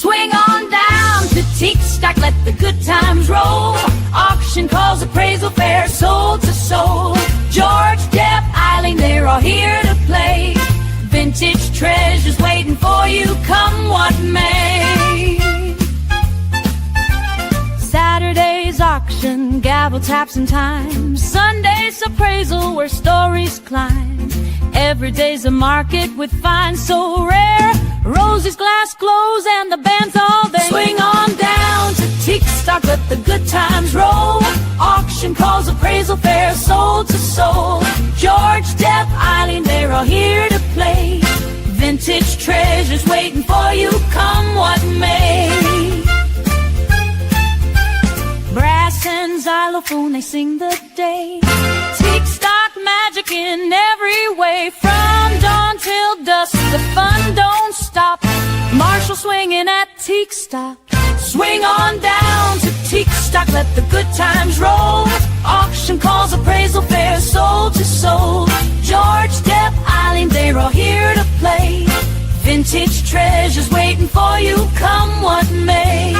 Swing on down to Teak Stock, let the good times roll. Auction calls, appraisal fair, soul to soul. George, Deb, Eileen, they're all here to play. Vintage treasures waiting for you, come what may. Saturday's auction, gavel taps and time. Sunday's appraisal where stories climb. Every day's a market with finds so rare. Rosie's glass glows and the band's all there. Swing on down to Teak Stock, let the good times roll. Auction calls, appraisal fair, soul to soul. George, Deb, Eileen, they're all here to play. Vintage treasures waiting for you, come what may. Brass and xylophone, they sing the day. Teak Stock magic in every way. From dawn till dusk, the fun don't stop. Marshall swinging at Teak Stock. Swing on down to Teak Stock, let the good times roll. Auction calls, appraisal fair, soul to soul. George, Deb, Eileen, they're all here to play. Vintage treasures waiting for you, come what may.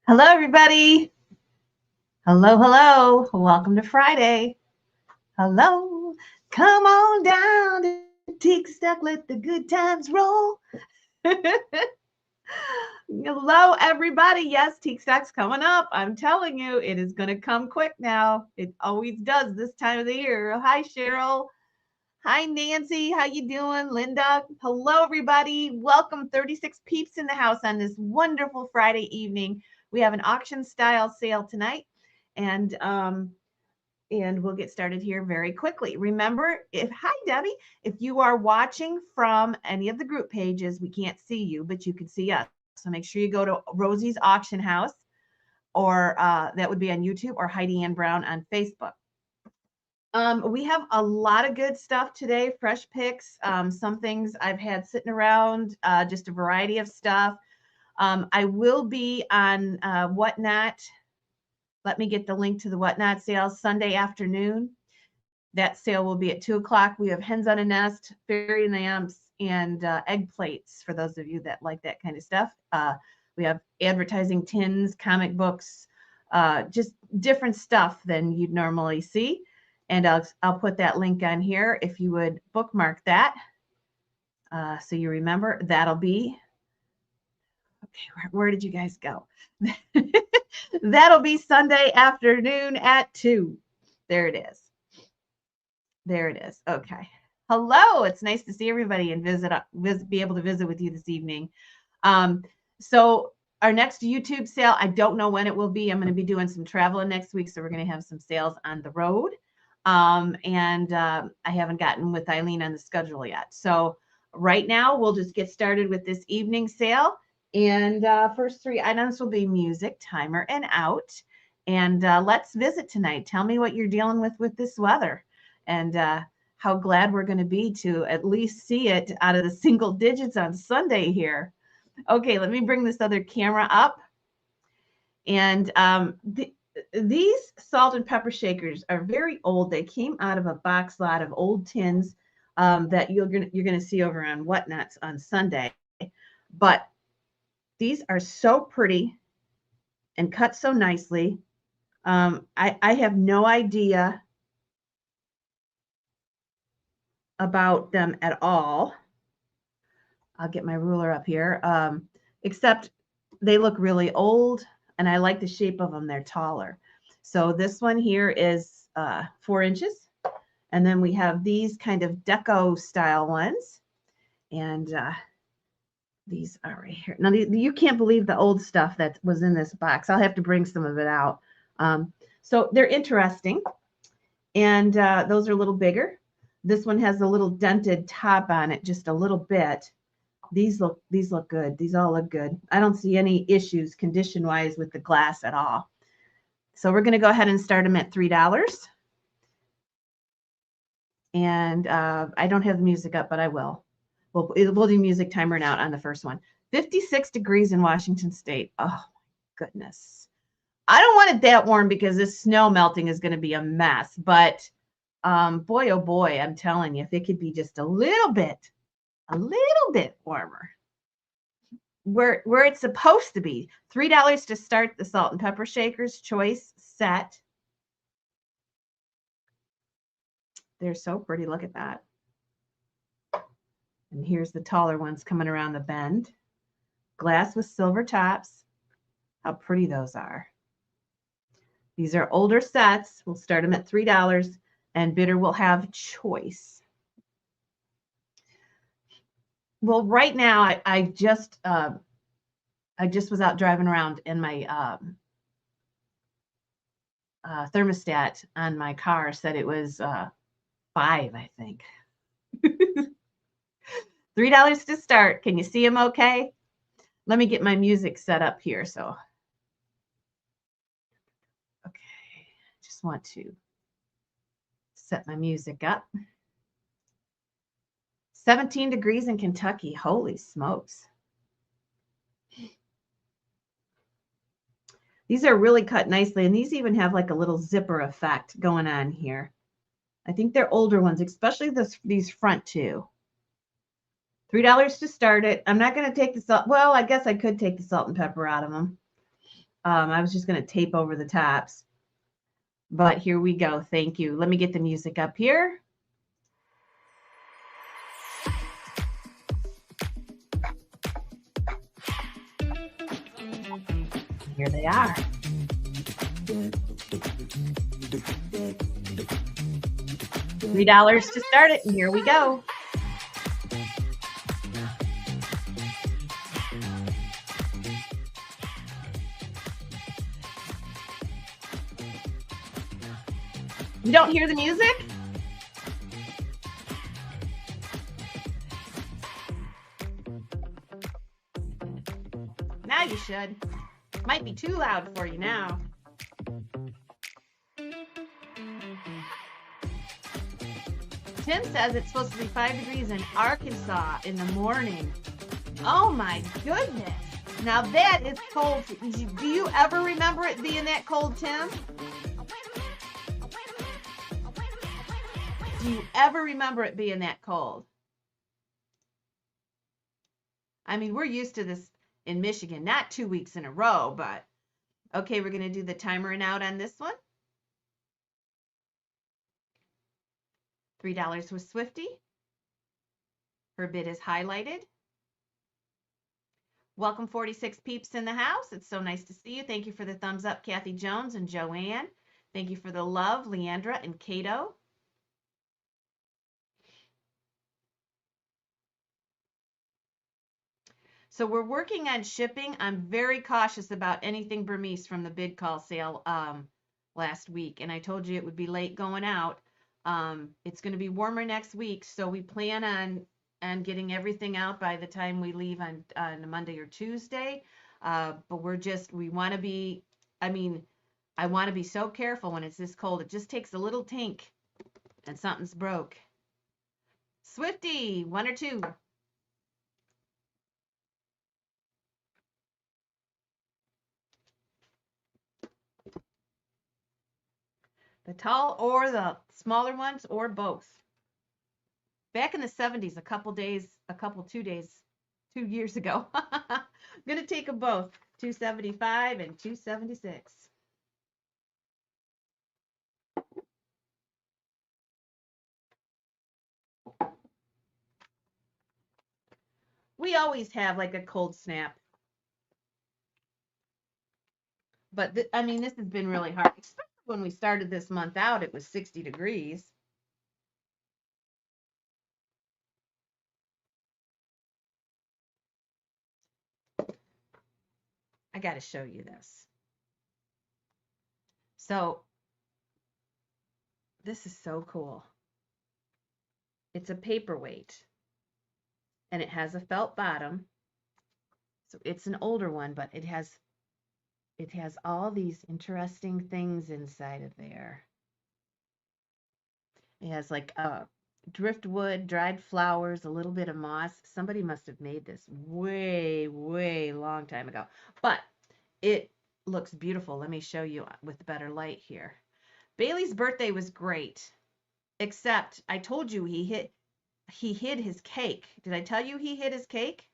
Hello, everybody. Hello, hello. Welcome to Friday. Hello. Come on down to Teak Stock, let the good times roll. Hello, everybody. Yes, Teak Stock's coming up. I'm telling you, it is going to come quick now. It always does this time of the year. Hi, Cheryl. Hi, Nancy. How you doing? Linda. Hello, everybody. Welcome. 36 peeps in the house on this wonderful Friday evening. We have an auction style sale tonight, and we'll get started here very quickly. Remember, hi Debbie, if you are watching from any of the group pages, we can't see you, but you can see us. So make sure you go to Rosie's Auction House, or that would be on YouTube, or Heidi Ann Brown on Facebook. We have a lot of good stuff today, fresh picks, some things I've had sitting around, just a variety of stuff. I will be on Whatnot. Let me get the link to the Whatnot sale Sunday afternoon. That sale will be at 2 o'clock. We have hens on a nest, fairy lamps, and egg plates for those of you that like that kind of stuff. We have advertising tins, comic books, just different stuff than you'd normally see. And I'll put that link on here if you would bookmark that. So you remember, that'll be, okay, where did you guys go? That'll be Sunday afternoon at 2. There it is. There it is. Okay. Hello. It's nice to see everybody and be able to visit with you this evening. So our next YouTube sale, I don't know when it will be. I'm going to be doing some traveling next week, so we're going to have some sales on the road. I haven't gotten with Eileen on the schedule yet. So right now, we'll just get started with this evening sale. And first 3 items will be music, timer, and out. And let's visit tonight. Tell me what you're dealing with this weather, and how glad we're going to be to at least see it out of the single digits on Sunday here. Okay, let me bring this other camera up. And these salt and pepper shakers are very old. They came out of a box lot of old tins that you're going to see over on Whatnots on Sunday. But these are so pretty, and cut so nicely. I have no idea about them at all. I'll get my ruler up here. Except they look really old, and I like the shape of them. They're taller. So this one here is 4 inches. And then we have these kind of deco style ones. And these are right here. Now, you can't believe the old stuff that was in this box. I'll have to bring some of it out. So they're interesting. And those are a little bigger. This one has a little dented top on it, just a little bit. These look good. These all look good. I don't see any issues condition-wise with the glass at all. So we're going to go ahead and start them at $3. And I don't have the music up, but I will. We'll do music timer out on the first one. 56 degrees in Washington State. Oh, my goodness. I don't want it that warm because this snow melting is going to be a mess. But boy, oh boy, I'm telling you, if it could be just a little bit warmer, where it's supposed to be. $3 to start the salt and pepper shakers choice set. They're so pretty. Look at that. And here's the taller ones coming around the bend. Glass with silver tops. How pretty those are. These are older sets. We'll start them at $3, and bidder will have choice. Well, right now I just was out driving around, and my thermostat on my car said it was 5, I think. $3 to start. Can you see them okay? Let me get my music set up here. So, okay, just want to set my music up. 17 degrees in Kentucky. Holy smokes. These are really cut nicely, and these even have like a little zipper effect going on here. I think they're older ones, especially these front two. $3 to start it. I'm not going to take the salt. Well, I guess I could take the salt and pepper out of them. I was just going to tape over the tops. But here we go. Thank you. Let me get the music up here. Here they are. $3 to start it, and here we go. You don't hear the music? Now you should. Might be too loud for you now. Tim says it's supposed to be 5 degrees in Arkansas in the morning. Oh my goodness. Now that is cold. Do you ever remember it being that cold, Tim? Do you ever remember it being that cold? I mean, we're used to this in Michigan, not 2 weeks in a row, but okay, we're going to do the timer and out on this one. $3 with Swifty. Her bid is highlighted. Welcome 46 peeps in the house. It's so nice to see you. Thank you for the thumbs up, Kathy Jones and Joanne. Thank you for the love, Leandra and Cato. So we're working on shipping. I'm very cautious about anything Burmese from the bid call sale last week. And I told you it would be late going out. It's going to be warmer next week. So we plan on getting everything out by the time we leave on a Monday or Tuesday. But we want to be, I want to be so careful when it's this cold. It just takes a little tink and something's broke. Swifty, 1 or 2. The tall or the smaller ones or both. Back in the 70s, 2 years ago. I'm going to take them both. $2.75 and $2.76. We always have like a cold snap. But I mean, this has been really hard, especially when we started this month out, it was 60 degrees. I got to show you this. So this is so cool. It's a paperweight and it has a felt bottom. So it's an older one, but it has all these interesting things inside of there. It has like driftwood, dried flowers, a little bit of moss. Somebody must have made this way, way long time ago. But it looks beautiful. Let me show you with better light here. Bailey's birthday was great, except I told you he hid his cake. Did I tell you he hid his cake?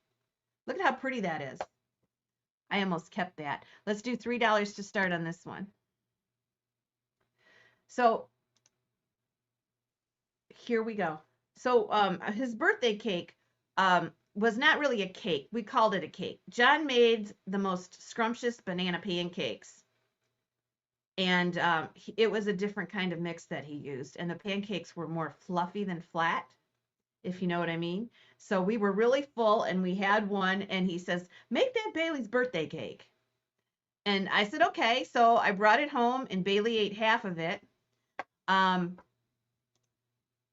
Look at how pretty that is. I almost kept that. Let's do $3 to start on this one. So here we go. So his birthday cake was not really a cake. We called it a cake. John made the most scrumptious banana pancakes. And it was a different kind of mix that he used. And the pancakes were more fluffy than flat, if you know what I mean. So we were really full and we had one. And he says, make that Bailey's birthday cake. And I said, okay. So I brought it home and Bailey ate half of it. And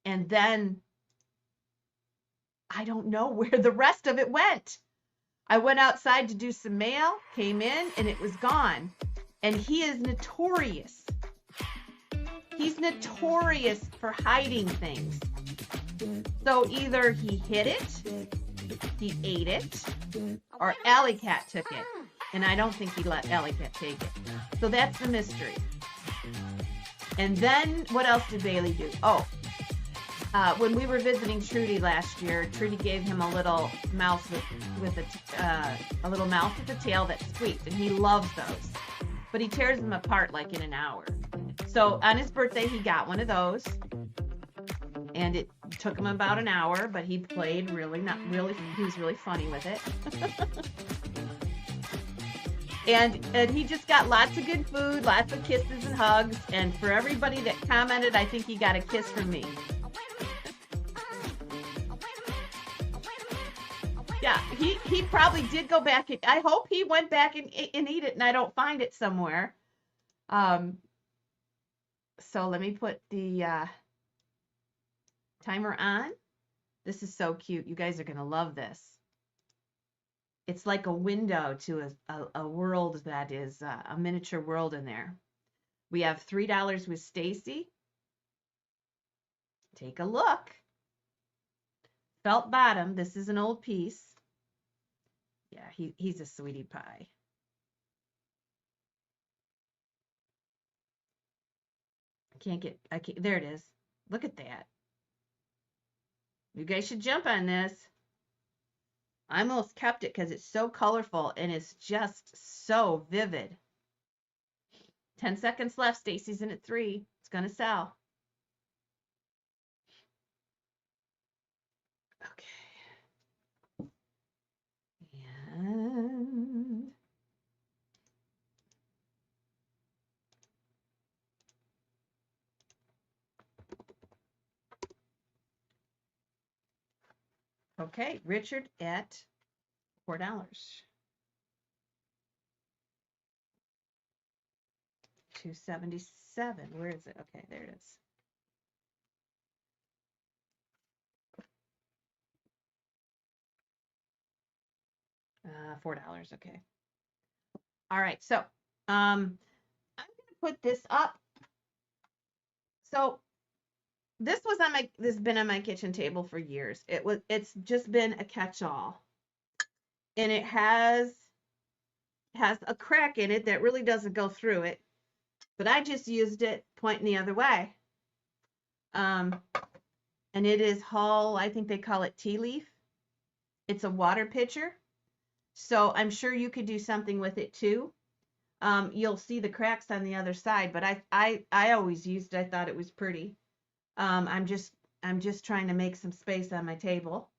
then I don't know where the rest of it went. I went outside to do some mail, came in, and it was gone. And he is notorious. He's notorious for hiding things. So either he hid it, he ate it, or Alley Cat took it. And I don't think he let Alley Cat take it. So that's the mystery. And then what else did Bailey do? Oh, when we were visiting Trudy last year, Trudy gave him a little mouse with a little mouse with a tail that squeaked, and he loves those. But he tears them apart like in an hour. So on his birthday, he got one of those, and it took him about an hour. But he played he was really funny with it. And he just got lots of good food, lots of kisses and hugs. And for everybody that commented, I think he got a kiss from me. Yeah, he probably did go back. I hope he went back and eat it and I don't find it somewhere. So let me put the timer on. This is so cute. You guys are going to love this. It's like a window to a world that is a miniature world in there. We have $3 with Stacy. Take a look. Felt bottom. This is an old piece. Yeah, he's a sweetie pie. I can't, there it is. Look at that. You guys should jump on this. I almost kept it because it's so colorful and it's just so vivid. 10 seconds left. Stacy's in at 3. It's going to sell. Okay. And okay, Richard at $4. $2.77. Where is it? Okay, there it is. $4. Okay. All right. So I'm going to put this up. So this has been on my kitchen table for years. It's just been a catch-all, and it has a crack in it that really doesn't go through it, but I just used it pointing the other way. And it is I think they call it tea leaf. It's a water pitcher. So I'm sure you could do something with it too. You'll see the cracks on the other side, but I always used it. I thought it was pretty. I'm just trying to make some space on my table.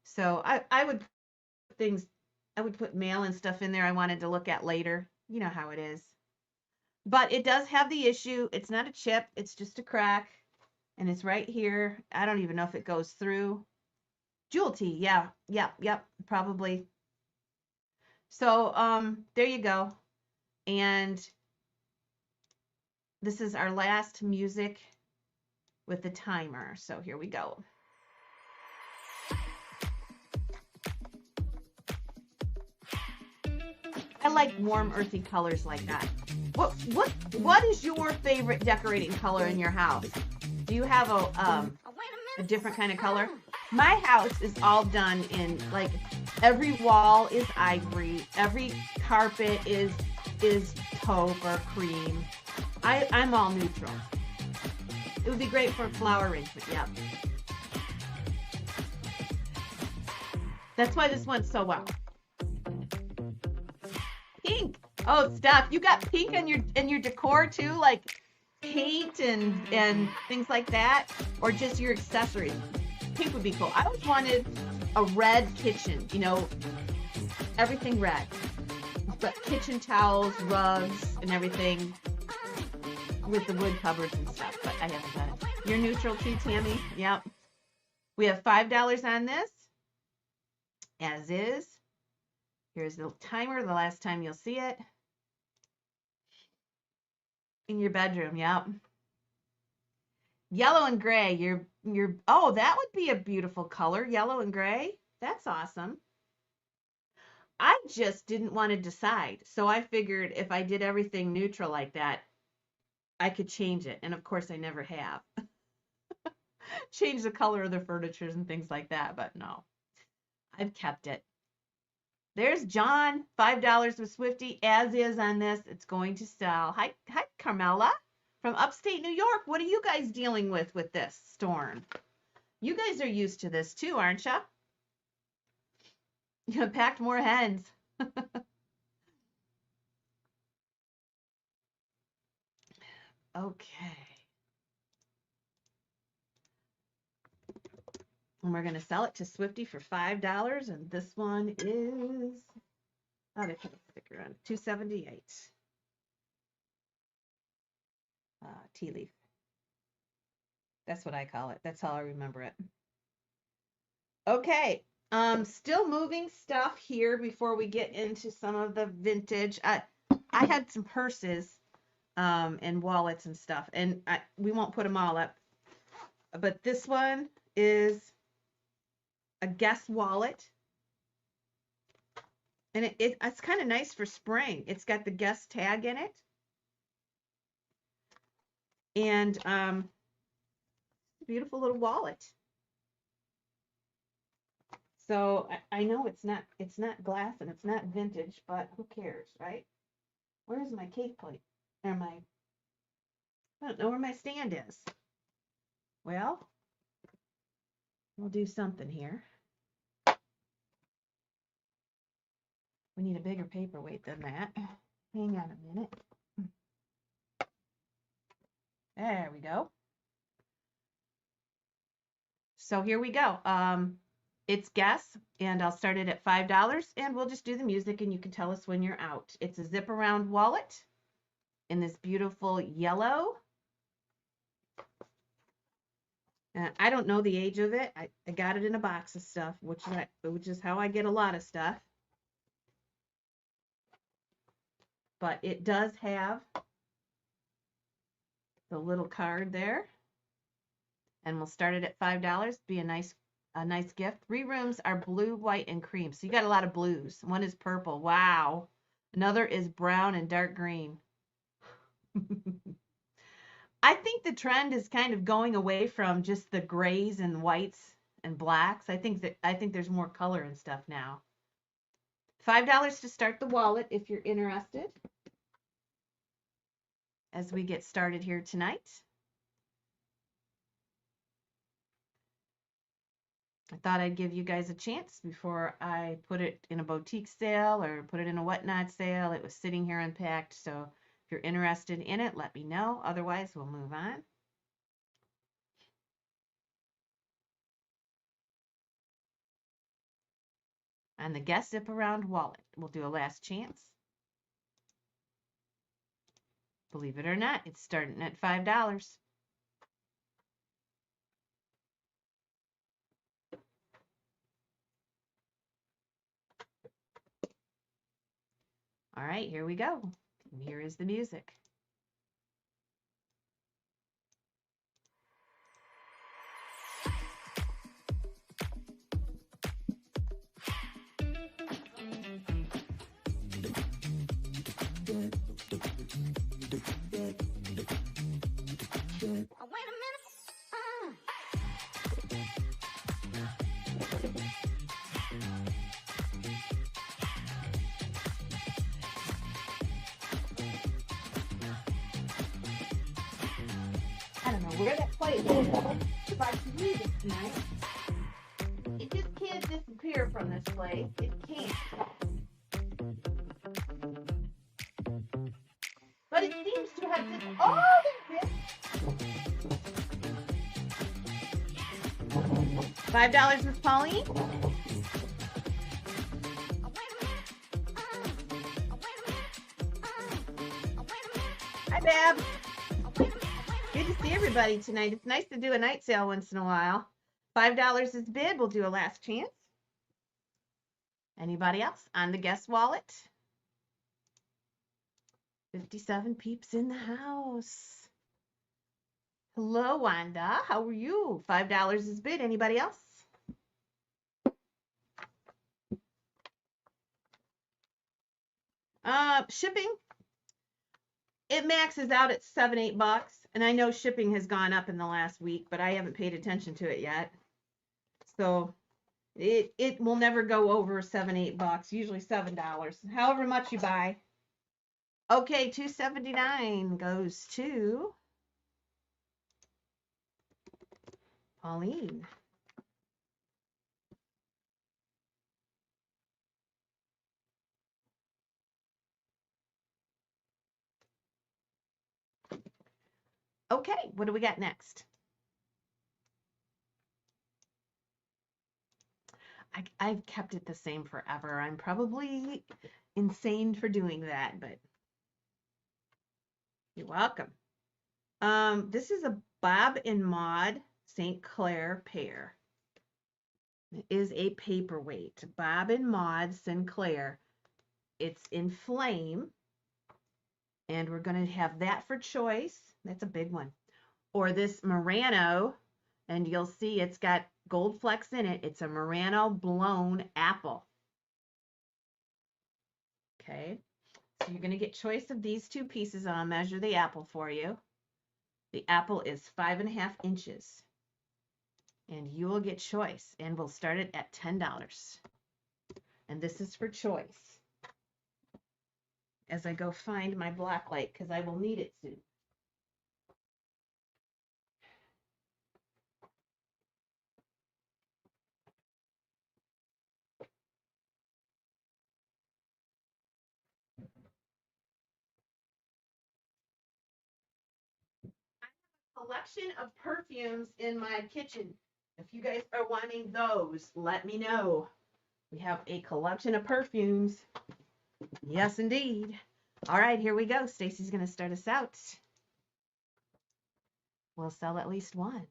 So I would put things, I would put mail and stuff in there I wanted to look at later. You know how it is. But it does have the issue. It's not a chip. It's just a crack. And it's right here. I don't even know if it goes through. Jewel tea. Yeah. Yep. Probably. So there you go. And this is our last music with the timer. So here we go. I like warm, earthy colors like that. What is your favorite decorating color in your house? Do you have a different kind of color? My house is all done in, like, every wall is ivory, every carpet is taupe or cream. I'm all neutral. It would be great for a flower arrangement. Yep. That's why this went so well. Pink. Oh, Steph, you got pink in your decor too, like paint and things like that, or just your accessories? Pink would be cool. I always wanted a red kitchen, you know, everything red, but kitchen towels, rugs, and everything with the wood cupboards and stuff. But I haven't done it. You're neutral too, Tammy. Yep. We have $5 on this, as is. Here's the timer, the last time you'll see it. In your bedroom, yep. Yellow and gray, oh, that would be a beautiful color, yellow and gray. That's awesome. I just didn't want to decide. So I figured if I did everything neutral like that, I could change it. And of course I never have. Change the color of the furniture and things like that, but no. I've kept it. There's John, $5 with Swifty, as is on this. It's going to sell. Hi, Carmela from upstate New York. What are you guys dealing with this storm? You guys are used to this too, aren't you? You have packed more hens. Okay. And we're going to sell it to Swifty for $5. And this one is, oh, they put a sticker on it, $2.78. Tea leaf. That's what I call it. That's how I remember it. Okay. Still moving stuff here before we get into some of the vintage. I had some purses and wallets and stuff, and we won't put them all up. But this one is a Guess wallet, and it's kind of nice for spring. It's got the Guess tag in it, and beautiful little wallet. So I know it's not glass and it's not vintage, but who cares, right? Where's my cake plate? I don't know where my stand is. Well, we'll do something here. We need a bigger paperweight than that. Hang on a minute. There we go. So here we go. It's Guess, and I'll start it at $5, and we'll just do the music, and you can tell us when you're out. It's a zip around wallet in this beautiful yellow. I don't know the age of it. I got it in a box of stuff, which is how I get a lot of stuff. But it does have the little card there, and we'll start it at $5. Be a nice gift. 3 rooms are blue, white, and cream. So you got a lot of blues. One is purple. Wow. Another is brown and dark green. I think the trend is kind of going away from just the grays and whites and blacks. I think there's more color and stuff now. $5 to start the wallet if you're interested. As we get started here tonight. I thought I'd give you guys a chance before I put it in a boutique sale or put it in a whatnot sale. It was sitting here unpacked, so if you're interested in it, let me know. Otherwise, we'll move on. On the Guess Zip Around wallet, we'll do a last chance. Believe it or not, it's starting at $5. All right, here we go. And here is the music. I don't know where that plays is. If I can read it tonight. It just can't disappear from this place. It can't. But it seems to have this. Oh, there's it. $5, Miss Pauline. Hi, Bab. Good to see everybody tonight. It's nice to do a night sale once in a while. $5 is bid. We'll do a last chance. Anybody else on the guest wallet? 57 peeps in the house. Hello, Wanda. How are you? $5 is bid. Anybody else? Shipping. It maxes out at $7, $8, and I know shipping has gone up in the last week, but I haven't paid attention to it yet. So it will never go over $7, $8, usually $7, however much you buy. Okay, $2.79 goes to Pauline. Okay, what do we got next? I've kept it the same forever. I'm probably insane for doing that, but you're welcome. This is a Bob and Maud St. Clair pair. It is a paperweight. Bob and Maud Sinclair. It's in flame. And we're going to have that for choice. That's a big one. Or this Murano, and you'll see it's got gold flecks in it. It's a Murano blown apple. Okay, so you're going to get choice of these two pieces, and I'll measure the apple for you. The apple is 5.5 inches. And you will get choice, and we'll start it at $10. And this is for choice. As I go find my black light, because I will need it soon. Collection of perfumes in my kitchen. If you guys are wanting those, let me know. We have a collection of perfumes. Yes, indeed. All right, here we go. Stacy's going to start us out. We'll sell at least one.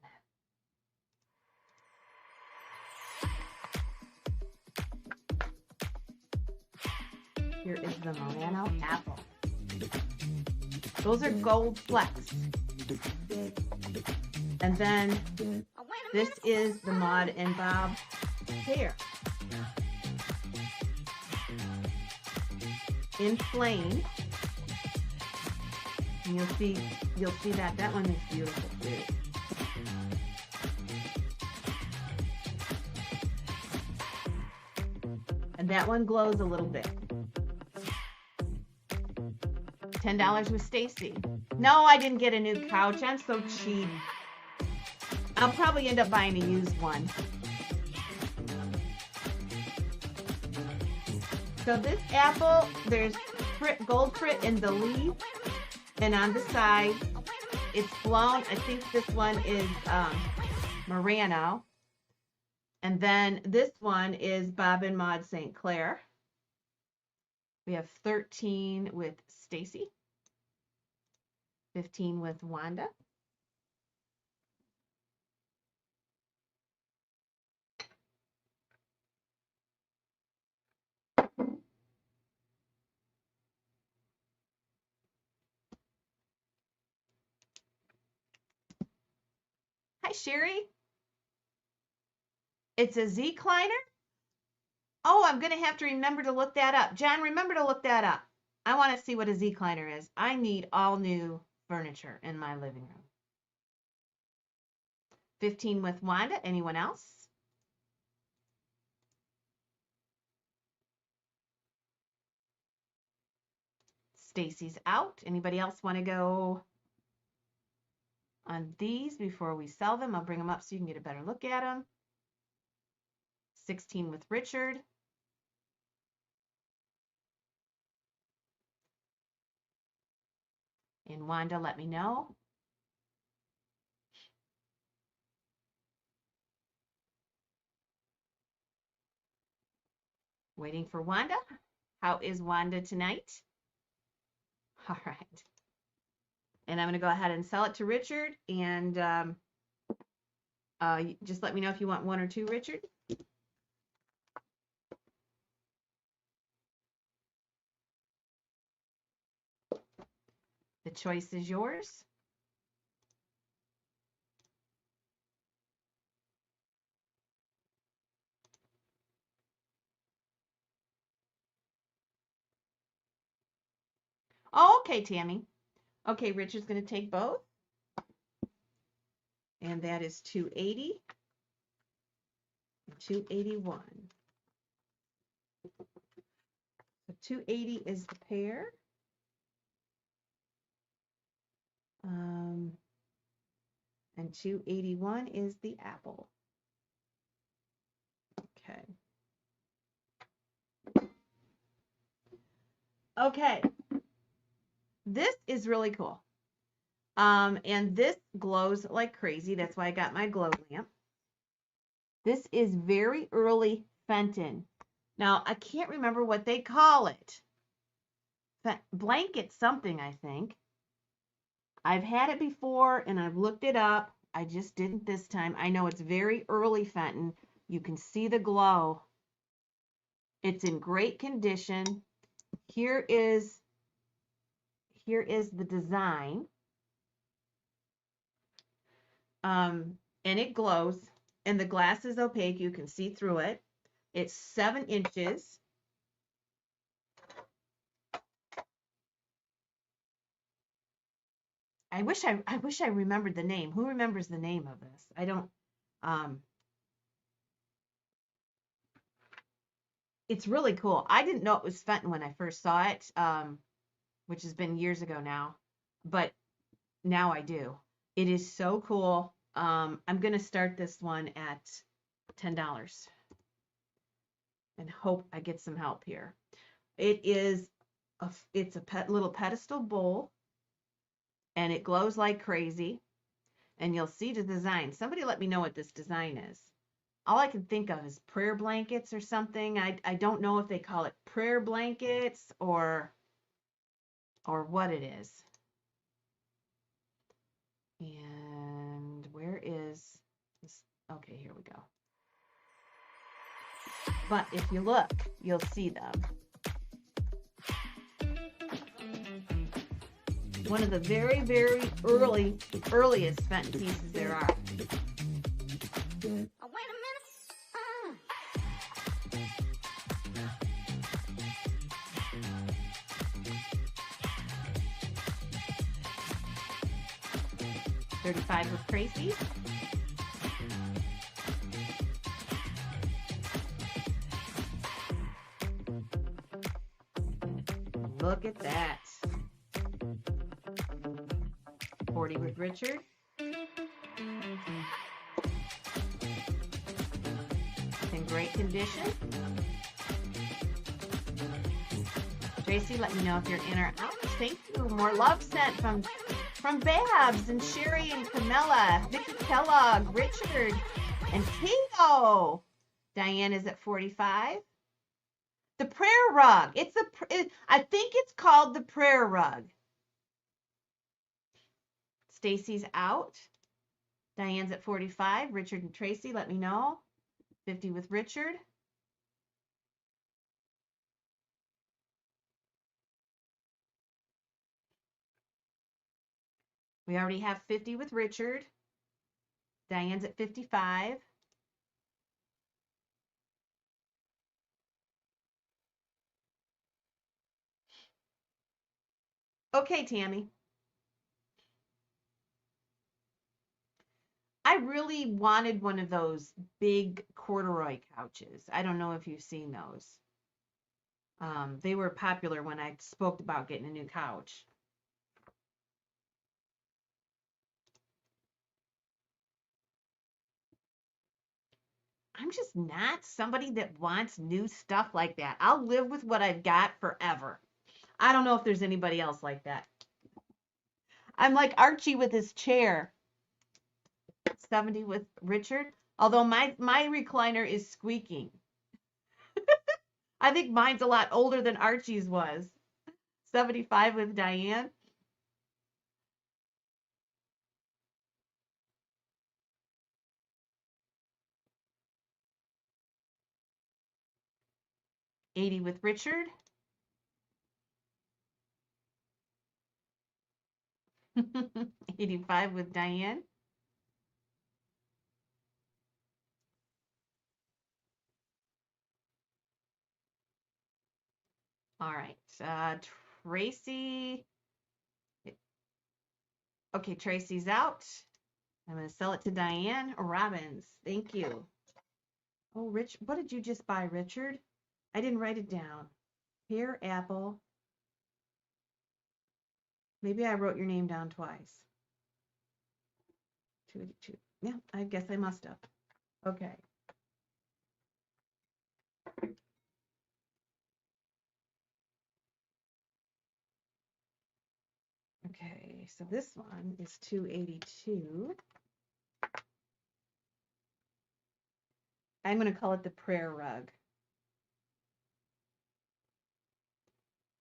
Here is the Murano apple. Those are gold flecks. And then this is the Maud and Bob pear. In flame. And you'll see that one is beautiful too. And that one glows a little bit. $10 with Stacy. No, I didn't get a new couch. I'm so cheap. I'll probably end up buying a used one. So this apple, there's gold frit in the leaf and on the side. It's blown. I think this one is Murano. And then this one is Bob and Maud St. Clair. We have 13 with Stacy, 15 with Wanda, hi Sherry. It's a Z-Kleiner? Oh, I'm going to have to remember to look that up. John, remember to look that up. I want to see what a Z-Kleiner is. I need all new furniture in my living room. 15 with Wanda. Anyone else? Stacy's out. Anybody else want to go on these before we sell them? I'll bring them up so you can get a better look at them. 16 with Richard. And Wanda, let me know. Waiting for Wanda. How is Wanda tonight? All right. And I'm going to go ahead and sell it to Richard. And just let me know if you want one or two, Richard. The choice is yours. Oh, okay, Tammy. Okay, Richard's going to take both. And that is 280 and 281. So 280 is the pear. And 281 is the apple. Okay. Okay. This is really cool. And this glows like crazy. That's why I got my glow lamp. This is very early Fenton. Now, I can't remember what they call it. Blanket something, I think. I've had it before and I've looked it up. I just didn't this time. I know it's very early Fenton. You can see the glow. It's in great condition. Here is the design. And it glows. And the glass is opaque. You can see through it. It's 7 inches. I wish I remembered the name. Who remembers the name of this? I don't. It's really cool. I didn't know it was Fenton when I first saw it, which has been years ago now, but now I do. It is so cool. I'm going to start this one at $10 and hope I get some help here. It's a little pedestal bowl. And it glows like crazy. And you'll see the design. Somebody let me know what this design is. All I can think of is prayer blankets or something. I don't know if they call it prayer blankets or what it is. And where is this? Okay, here we go. But if you look, you'll see them. One of the very, very earliest Fenton pieces there are. Oh, wait a minute. 35 with Tracy. Look at that. 40 with Richard. In great condition. Tracy, let me know if you're in or out. Thank you. More love sent from Babs and Sherry and Camilla, Vicki Kellogg, Richard, and Kato. Diane is at 45. The prayer rug. I think it's called the prayer rug. Stacy's out. Diane's at 45. Richard and Tracy, let me know. 50 with Richard. We already have 50 with Richard. Diane's at 55. Okay, Tammy. I really wanted one of those big corduroy couches. I don't know if you've seen those. They were popular when I spoke about getting a new couch. I'm just not somebody that wants new stuff like that. I'll live with what I've got forever. I don't know if there's anybody else like that. I'm like Archie with his chair. 70 with Richard. Although my recliner is squeaking. I think mine's a lot older than Archie's was. 75 with Diane. $80 with Richard. $85 with Diane. All right, Tracy. Okay, Tracy's out. I'm going to sell it to Diane Robbins. Thank you. Oh, Rich, what did you just buy, Richard? I didn't write it down. Pear, apple. Maybe I wrote your name down twice. 282. Yeah, I guess I must have. Okay. Okay, so this one is 282. I'm going to call it the prayer rug.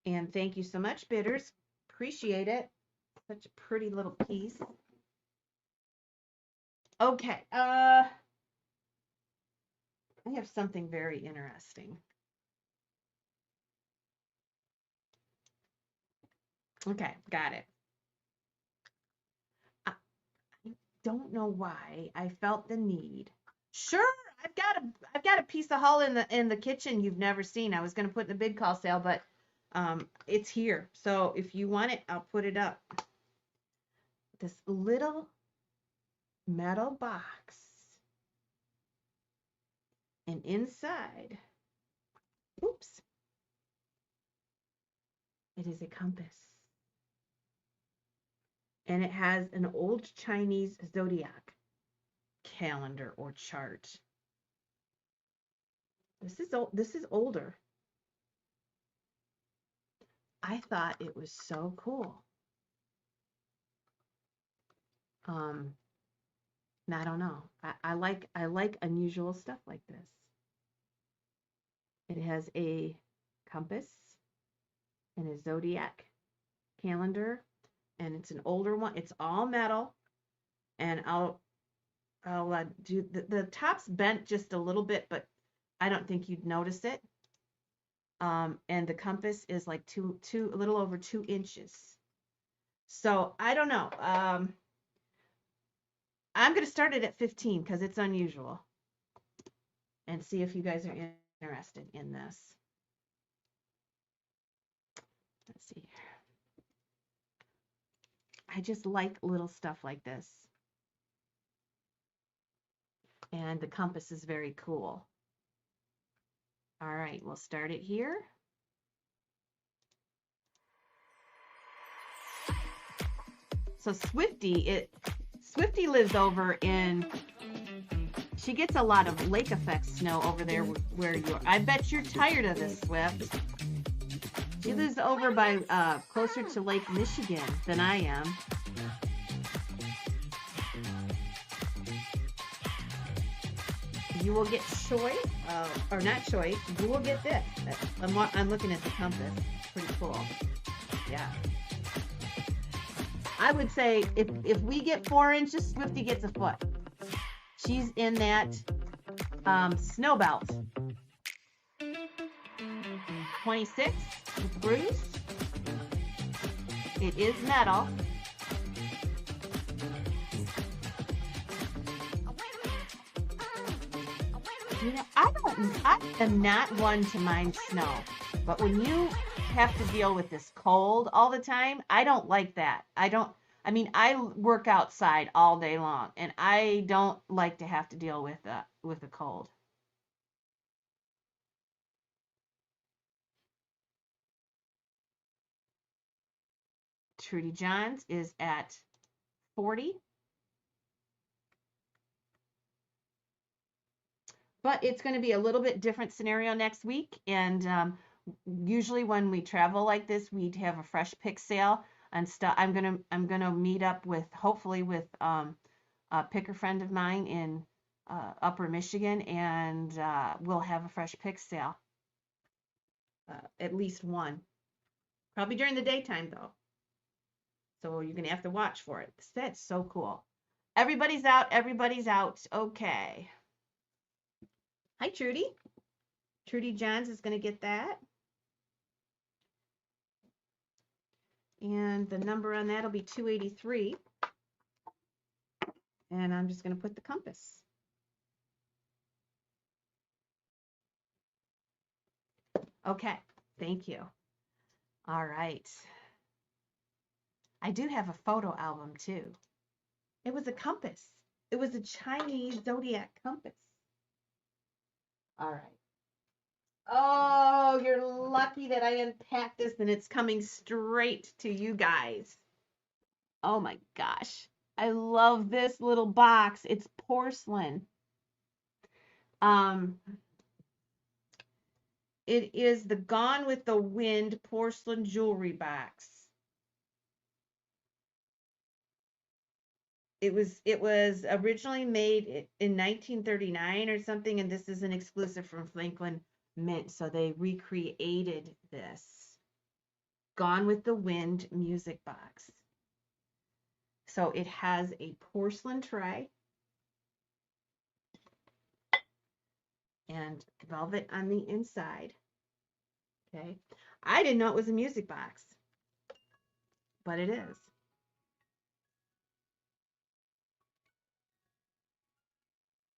And thank you so much, bidders. Appreciate it. Such a pretty little piece. Okay, I have something very interesting. Okay, got it. I don't know why I felt the need. Sure, I've got a piece of hull in the kitchen you've never seen. I was going to put in the bid call sale, but it's here. So if you want it, I'll put it up. This little metal box. And inside, oops, it is a compass. And it has an old Chinese zodiac calendar or chart. This is older. I thought it was so cool. I don't know. I like unusual stuff like this. It has a compass and a zodiac calendar, and it's an older one. It's all metal, and I'll do the top's bent just a little bit, but I don't think you'd notice it. And the compass is like a little over 2 inches. So I don't know. I'm going to start it at 15 because it's unusual, and see if you guys are interested in this. Let's see. I just like little stuff like this. And the compass is very cool. All right, we'll start it here. So Swifty lives over in, she gets a lot of lake effect snow over there where you are. I bet you're tired of this, Swift. She lives over by closer to Lake Michigan than I am. You will get choice, or not choice. You will get this. I'm looking at the compass. Pretty cool. Yeah. I would say if we get 4 inches, Swifty gets a foot. She's in that snow belt. 26 with Bruce. It is metal. You know, I am not one to mind snow, but when you have to deal with this cold all the time, I don't like that. I mean, I work outside all day long, and I don't like to have to deal with the cold. Trudy Johns is at 40. But it's going to be a little bit different scenario next week. And usually when we travel like this, we'd have a fresh pick sale and stuff. I'm gonna meet up with, hopefully with a picker friend of mine in Upper Michigan, and we'll have a fresh pick sale. At least one. Probably during the daytime though. So you're gonna have to watch for it. That's so cool. Everybody's out. Everybody's out. Okay. Hi, Trudy. Trudy Johns is going to get that. And the number on that will be 283. And I'm just going to put the compass. Okay, thank you. All right. I do have a photo album too. It was a compass. It was a Chinese zodiac compass. All right. Oh, you're lucky that I unpacked this and it's coming straight to you guys. Oh my gosh. I love this little box. It's porcelain. It is the Gone with the Wind porcelain jewelry box. It was originally made in 1939 or something, and this is an exclusive from Franklin Mint, so they recreated this. Gone with the Wind music box. So it has a porcelain tray and velvet on the inside. Okay. I didn't know it was a music box, but it is.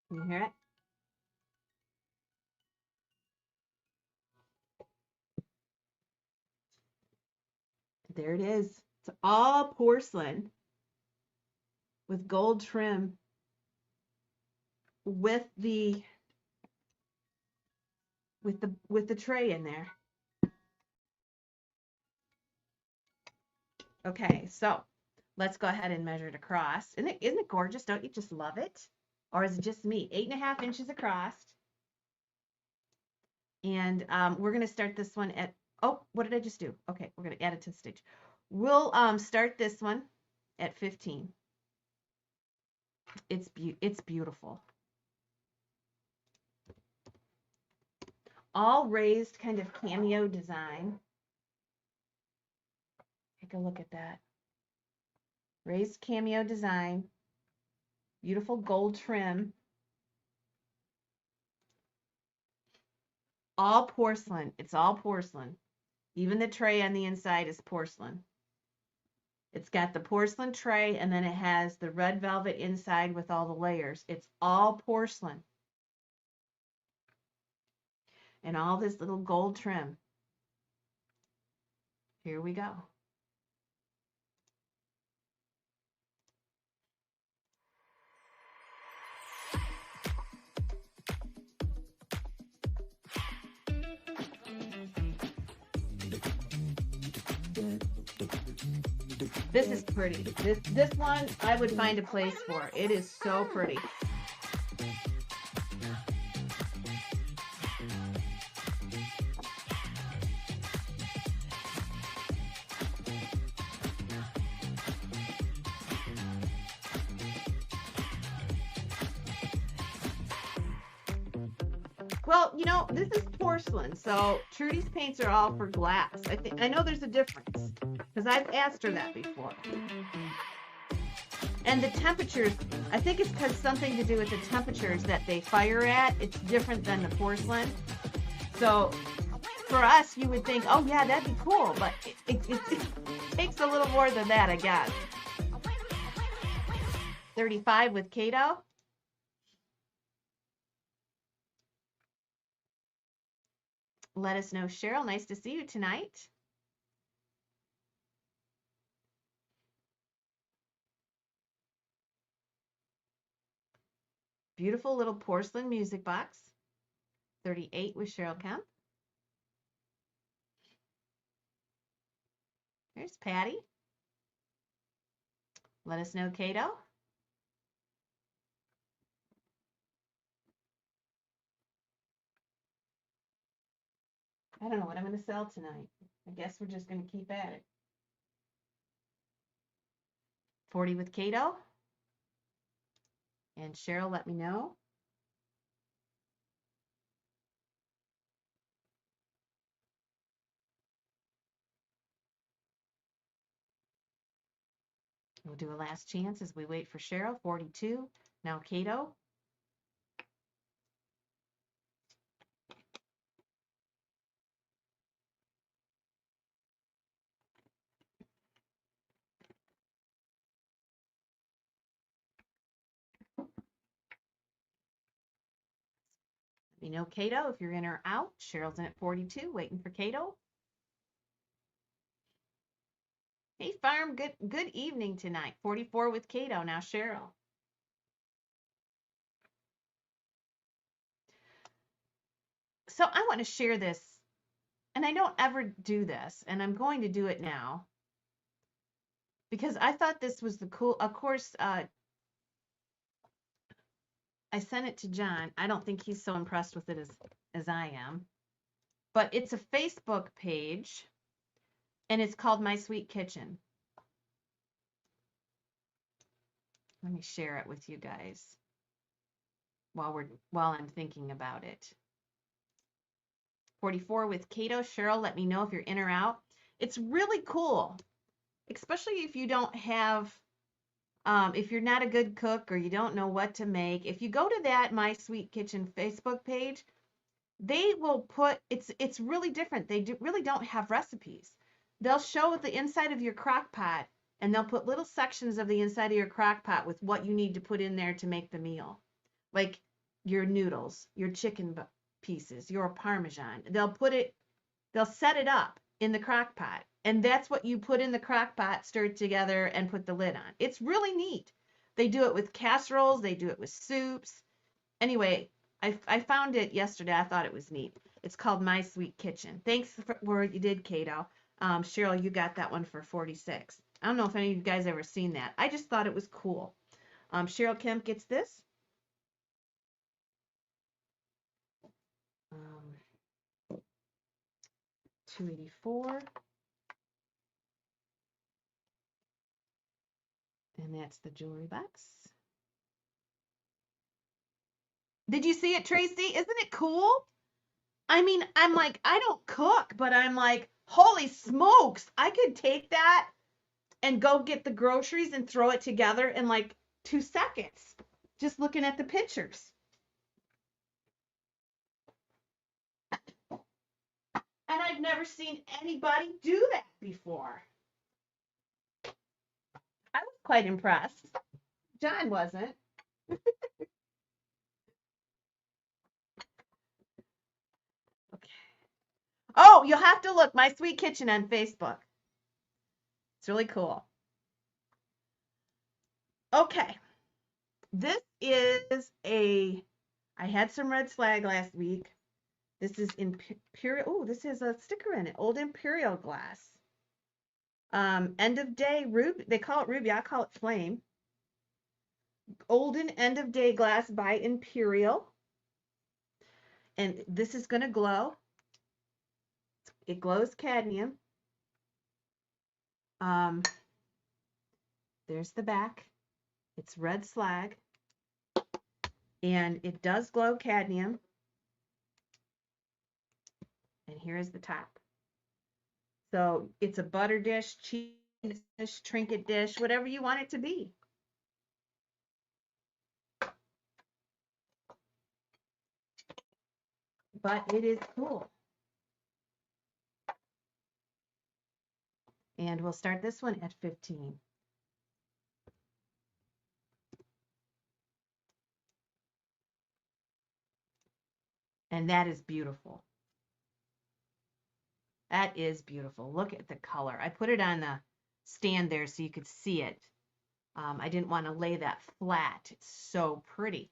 Can you hear it? There it is. It's all porcelain with gold trim with the tray in there. Okay, so let's go ahead and measure it across. Isn't it gorgeous? Don't you just love it? Or is it just me? 8.5 inches across. And we're going to start this one at, oh, what did I just do? Okay, we're going to add it to the stage. We'll start this one at 15. It's beautiful. All raised kind of cameo design. Take a look at that. Raised cameo design. Beautiful gold trim. All porcelain. It's all porcelain. Even the tray on the inside is porcelain. It's got the porcelain tray, and then it has the red velvet inside with all the layers. It's all porcelain. And all this little gold trim. Here we go. This is pretty. This one I would find a place for. It is so pretty. Well, you know, this is porcelain, so Trudy's paints are all for glass. I know there's a difference because I've asked her that before. And the temperatures, I think it's because something to do with the temperatures that they fire at. It's different than the porcelain. So for us, you would think, oh yeah, that'd be cool, but it takes a little more than that, I guess. 35 with Kato. Let us know, Cheryl. Nice to see you tonight. Beautiful little porcelain music box. 38 with Cheryl Kemp. There's Patty. Let us know, Kato. I don't know what I'm going to sell tonight. I guess we're just going to keep at it. 40 with Kato. And Cheryl, let me know. We'll do a last chance as we wait for Cheryl. 42. Now Kato. Let me know, Kato, if you're in or out. Cheryl's in at 42, waiting for Kato. Hey, Farm, good evening tonight. 44 with Kato. Now Cheryl. So I want to share this, and I don't ever do this, and I'm going to do it now because I thought this was the cool. Of course, I sent it to John. I don't think he's so impressed with it as I am, but it's a Facebook page, and it's called My Sweet Kitchen. Let me share it with you guys while I'm thinking about it. 44 with Kato. Cheryl, let me know if you're in or out. It's really cool, especially if you don't have, if you're not a good cook or you don't know what to make. If you go to that My Sweet Kitchen Facebook page, they will put, it's really different. They really don't have recipes. They'll show the inside of your crock pot, and they'll put little sections of the inside of your crock pot with what you need to put in there to make the meal. Like your noodles, your chicken pieces, your Parmesan. They'll set it up in the crock pot, and that's what you put in the crock pot, stir it together, and put the lid on. It's really neat. They do it with casseroles. They do it with soups. Anyway, I found it yesterday. I thought it was neat. It's called My Sweet Kitchen. Thanks for what you did, Kato. Cheryl, you got that one for 46. I don't know if any of you guys ever seen that. I just thought it was cool. Cheryl Kemp gets this. 284. And that's the jewelry box. Did you see it, Tracy? Isn't it cool? I mean, I'm like, I don't cook, but I'm like, holy smokes, I could take that and go get the groceries and throw it together in like 2 seconds, just looking at the pictures. And I've never seen anybody do that before. I was quite impressed. John wasn't. Okay. Oh, you'll have to look My Sweet Kitchen on Facebook. It's really cool. Okay. This is I had some red slag last week. This is Imperial. Oh, this has a sticker in it. Old Imperial glass. End of day ruby. They call it ruby. I call it flame. Olden end of day glass by Imperial. And this is going to glow. It glows cadmium. There's the back. It's red slag. And it does glow cadmium. And here is the top. So it's a butter dish, cheese dish, trinket dish, whatever you want it to be. But it is cool. And we'll start this one at 15. And that is beautiful. That is beautiful. Look at the color. I put it on the stand there so you could see it. I didn't want to lay that flat. It's so pretty.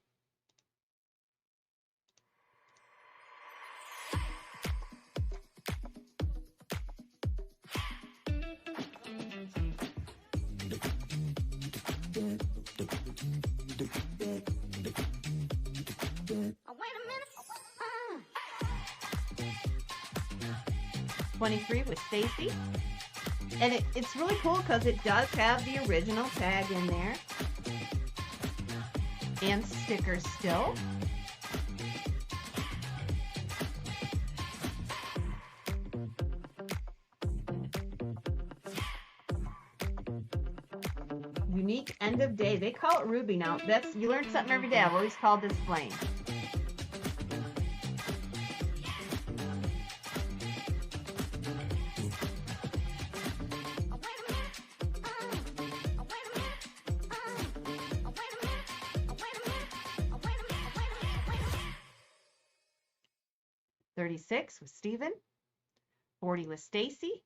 Oh, wait a minute. 23 with Stacy. And it's really cool because it does have the original tag in there. And stickers still. Unique end of day. They call it Ruby now. You learn something every day. I've always called this flame. $36 with Stephen. $40 with Stacy.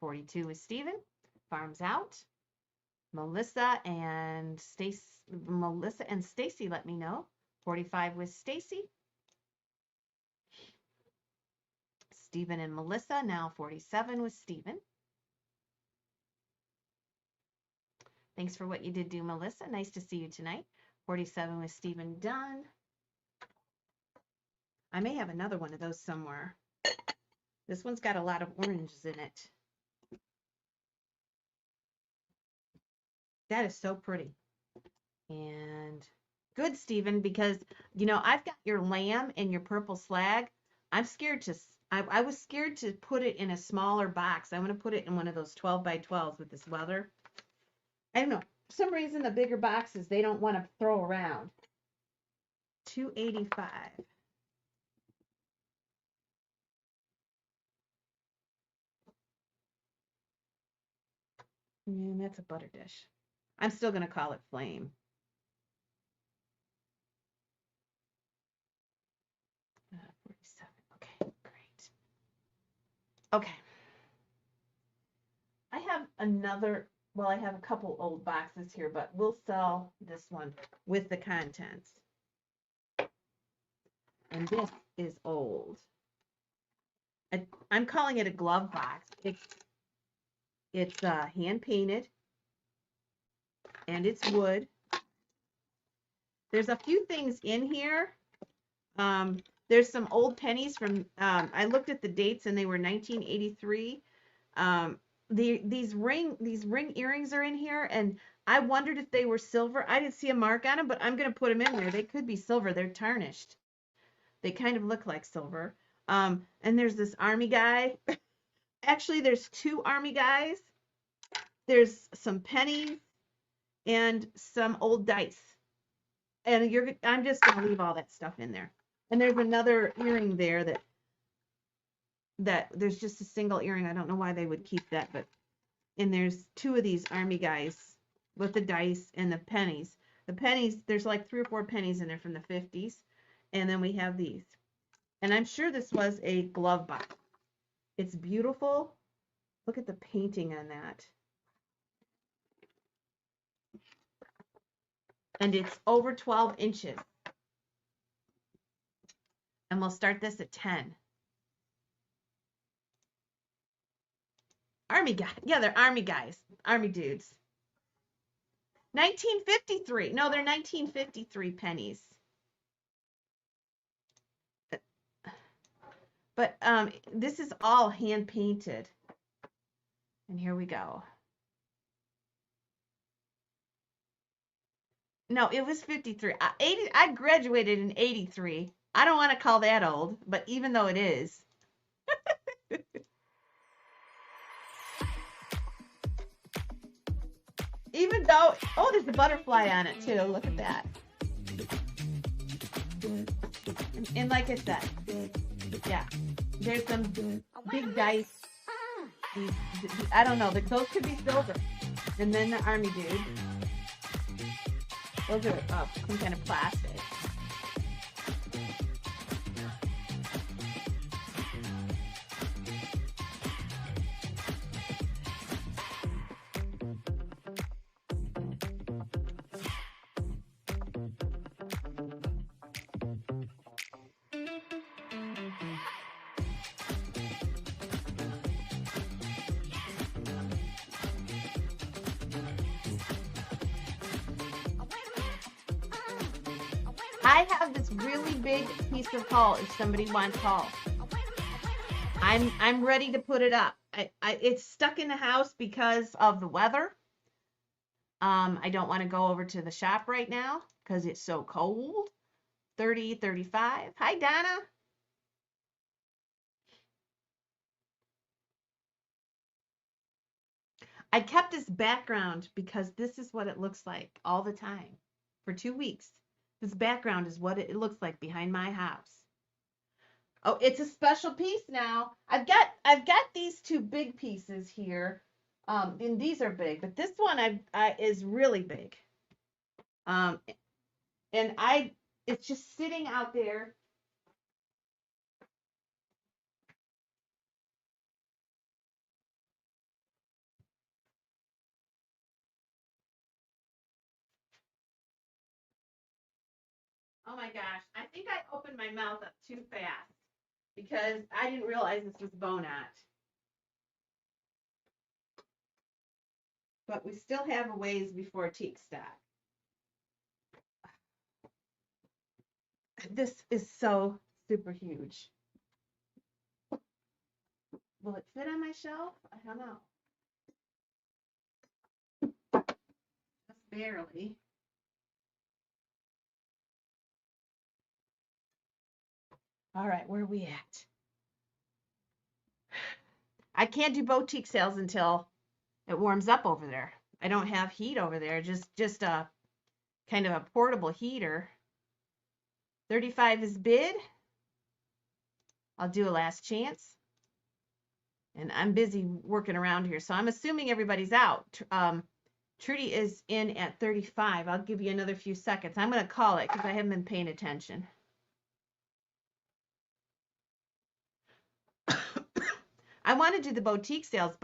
$42 with Stephen. Farms out. Melissa and Stacy let me know. 45 with Stacy. Stephen and Melissa, now 47 with Stephen. Thanks for what you did do, Melissa. Nice to see you tonight. 47 with Stephen done. I may have another one of those somewhere. This one's got a lot of oranges in it. That is so pretty. And good, Stephen, because, you know, I've got your lamb and your purple slag. I'm scared to, I was scared to put it in a smaller box. I'm going to put it in one of those 12 by 12s with this weather. I don't know. For some reason, the bigger boxes, they don't want to throw around. $2.85. And that's a butter dish. I'm still going to call it flame. Okay, great. Okay. I have another, well, I have a couple old boxes here, but we'll sell this one with the contents. And this is old. I'm calling it a glove box. It's hand painted and it's wood. There's a few things in here. There's some old pennies from, I looked at the dates and they were 1983. These ring earrings are in here, and I wondered if they were silver. I didn't see a mark on them, but I'm going to put them in there. They could be silver. They're tarnished. They kind of look like silver. And there's this army guy. Actually, there's two army guys. There's some pennies and some old dice. And I'm just going to leave all that stuff in there. And there's another earring there that there's just a single earring. I don't know why they would keep that, but and there's two of these army guys with the dice and the pennies. The pennies, there's like 3 or 4 pennies in there from the 50s. And then we have these. And I'm sure this was a glove box. It's beautiful. Look at the painting on that. And it's over 12 inches. And we'll start this at 10. Army guy. Yeah, they're army guys. Army dudes. 1953. No, they're 1953 pennies. But this is all hand painted. And here we go. No, it was 53. 80, I graduated in 83. I don't want to call that old, but even though it is. Even though, oh, there's a butterfly on it too. Look at that. And like I said, yeah, there's some big dice. These, I don't know, those could be silver. And then the army dude. Those are some kind of plastic. I have this really big piece of hull if somebody wants hull. I'm ready to put it up. It's stuck in the house because of the weather. I don't want to go over to the shop right now because it's so cold. 30, 35. Hi, Donna. I kept this background because this is what it looks like all the time for 2 weeks. This background is what it looks like behind my house. Oh, it's a special piece now. I've got these two big pieces here. And these are big, but this one is really big. And it's just sitting out there. Oh my gosh, I think I opened my mouth up too fast because I didn't realize this was Bonat. But we still have a ways before teak stock. This is so super huge. Will it fit on my shelf? I don't know. Just barely. All right, where are we at? I can't do boutique sales until it warms up over there. I don't have heat over there, just a kind of a portable heater. 35 is bid. I'll do a last chance. And I'm busy working around here, so I'm assuming everybody's out. Trudy is in at 35. I'll give you another few seconds. I'm going to call it because I haven't been paying attention. I want to do the boutique sales,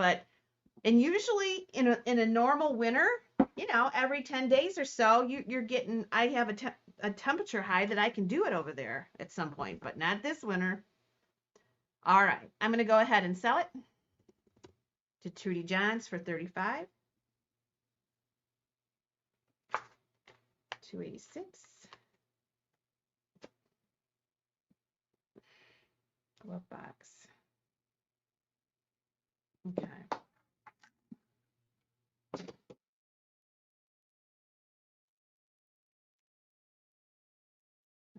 and usually in a normal winter, you know, every 10 days or so, you're getting, I have a temperature high that I can do it over there at some point, but not this winter. All right, I'm going to go ahead and sell it to Trudy Johns for 35. 286. Glove box. Okay.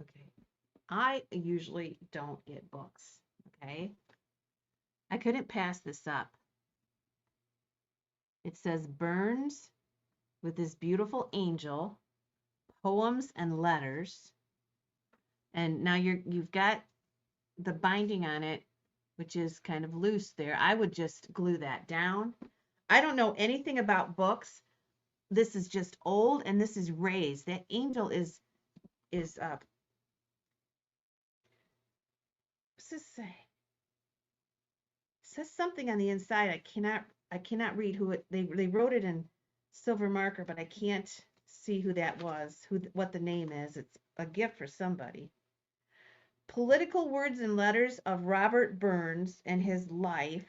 Okay. I usually don't get books. Okay. I couldn't pass this up. It says Burns with this beautiful angel, poems and letters. And now you've got the binding on it, which is kind of loose there. I would just glue that down. I don't know anything about books. This is just old, and this is raised. That angel is what's this say? It says something on the inside. I cannot read who it. They wrote it in silver marker, but I can't see who that was. What the name is. It's a gift for somebody. Political words and letters of Robert Burns and his life.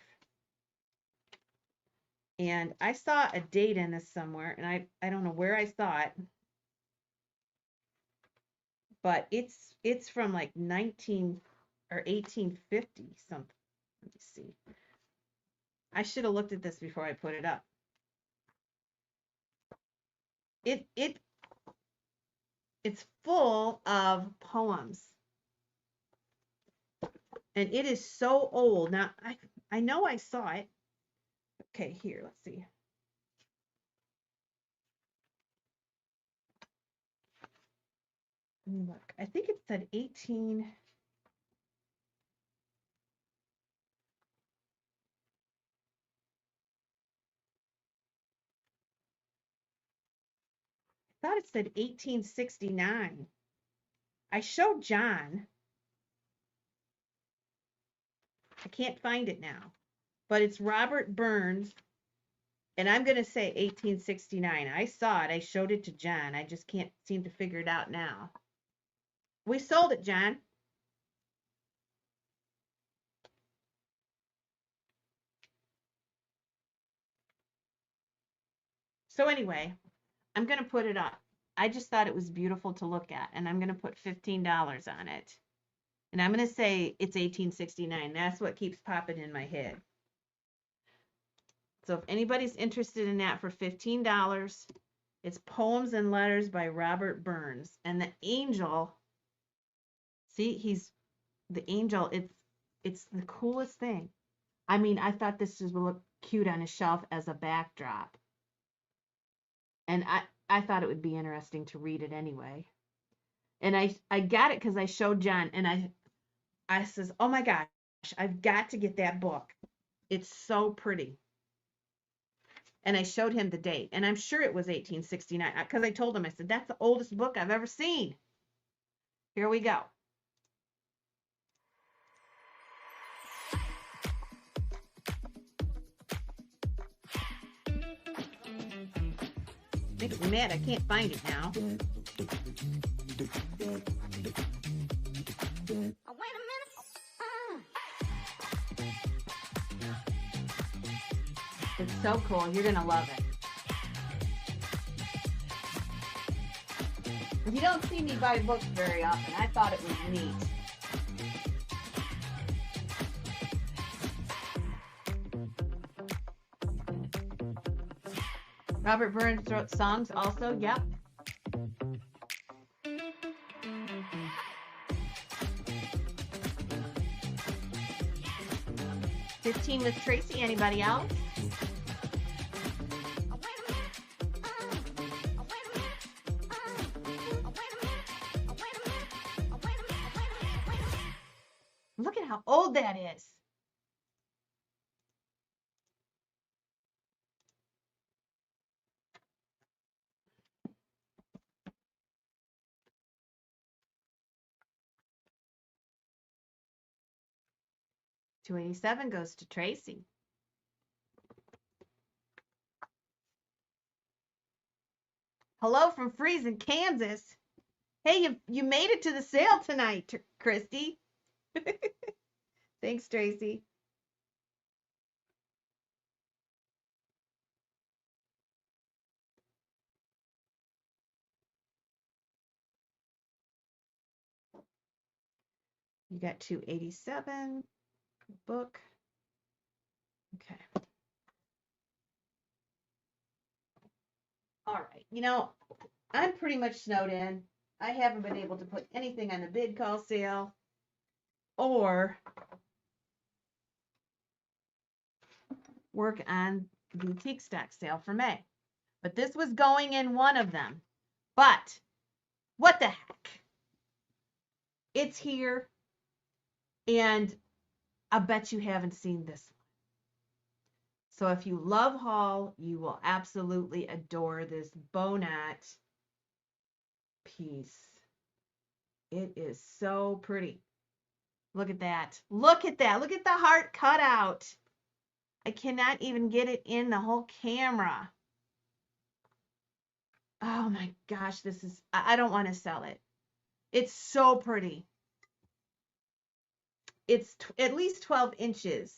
And I saw a date in this somewhere, and I don't know where I saw it, but it's from like 19 or 1850 something. Let me see. I should have looked at this before I put it up. It's full of poems. And it is so old. Now, I know I saw it. Okay, here, let's see. Let me look. I think it said 18. I thought it said 1869. I showed John. I can't find it now, but it's Robert Burns, and I'm going to say 1869. I saw it. I showed it to John. I just can't seem to figure it out now. We sold it, John. So anyway, I'm going to put it up. I just thought it was beautiful to look at, and I'm going to put $15 on it. And I'm going to say it's 1869. That's what keeps popping in my head. So if anybody's interested in that for $15, it's Poems and Letters by Robert Burns. And the angel, see, he's the angel. It's the coolest thing. I mean, I thought this would look cute on a shelf as a backdrop. And I thought it would be interesting to read it anyway. And I got it because I showed John, and I says, oh my gosh, I've got to get that book. It's so pretty. And I showed him the date, and I'm sure it was 1869 because I told him, I said, that's the oldest book I've ever seen. Here we go. Makes me mad I can't find it now. Oh, wait a minute. It's so cool. You're going to love it. You don't see me buy books very often. I thought it was neat. Robert Burns wrote songs also. Yep. $15 with Tracy. Anybody else? Look at how old that is. $287 goes to Tracy. Hello from freezing Kansas. Hey, you made it to the sale tonight, Christy. Thanks, Tracy. You got 287 book. Okay. All right. You know, I'm pretty much snowed in. I haven't been able to put anything on the bid call sale or work on the boutique stack sale for May. But this was going in one of them. But what the heck? It's here. And I bet you haven't seen this one. So if you love haul, you will absolutely adore this bow knot piece. It is so pretty. Look at that. Look at that. Look at the heart cutout. I cannot even get it in the whole camera. Oh my gosh, this is, I don't want to sell it. It's so pretty. It's at least 12 inches.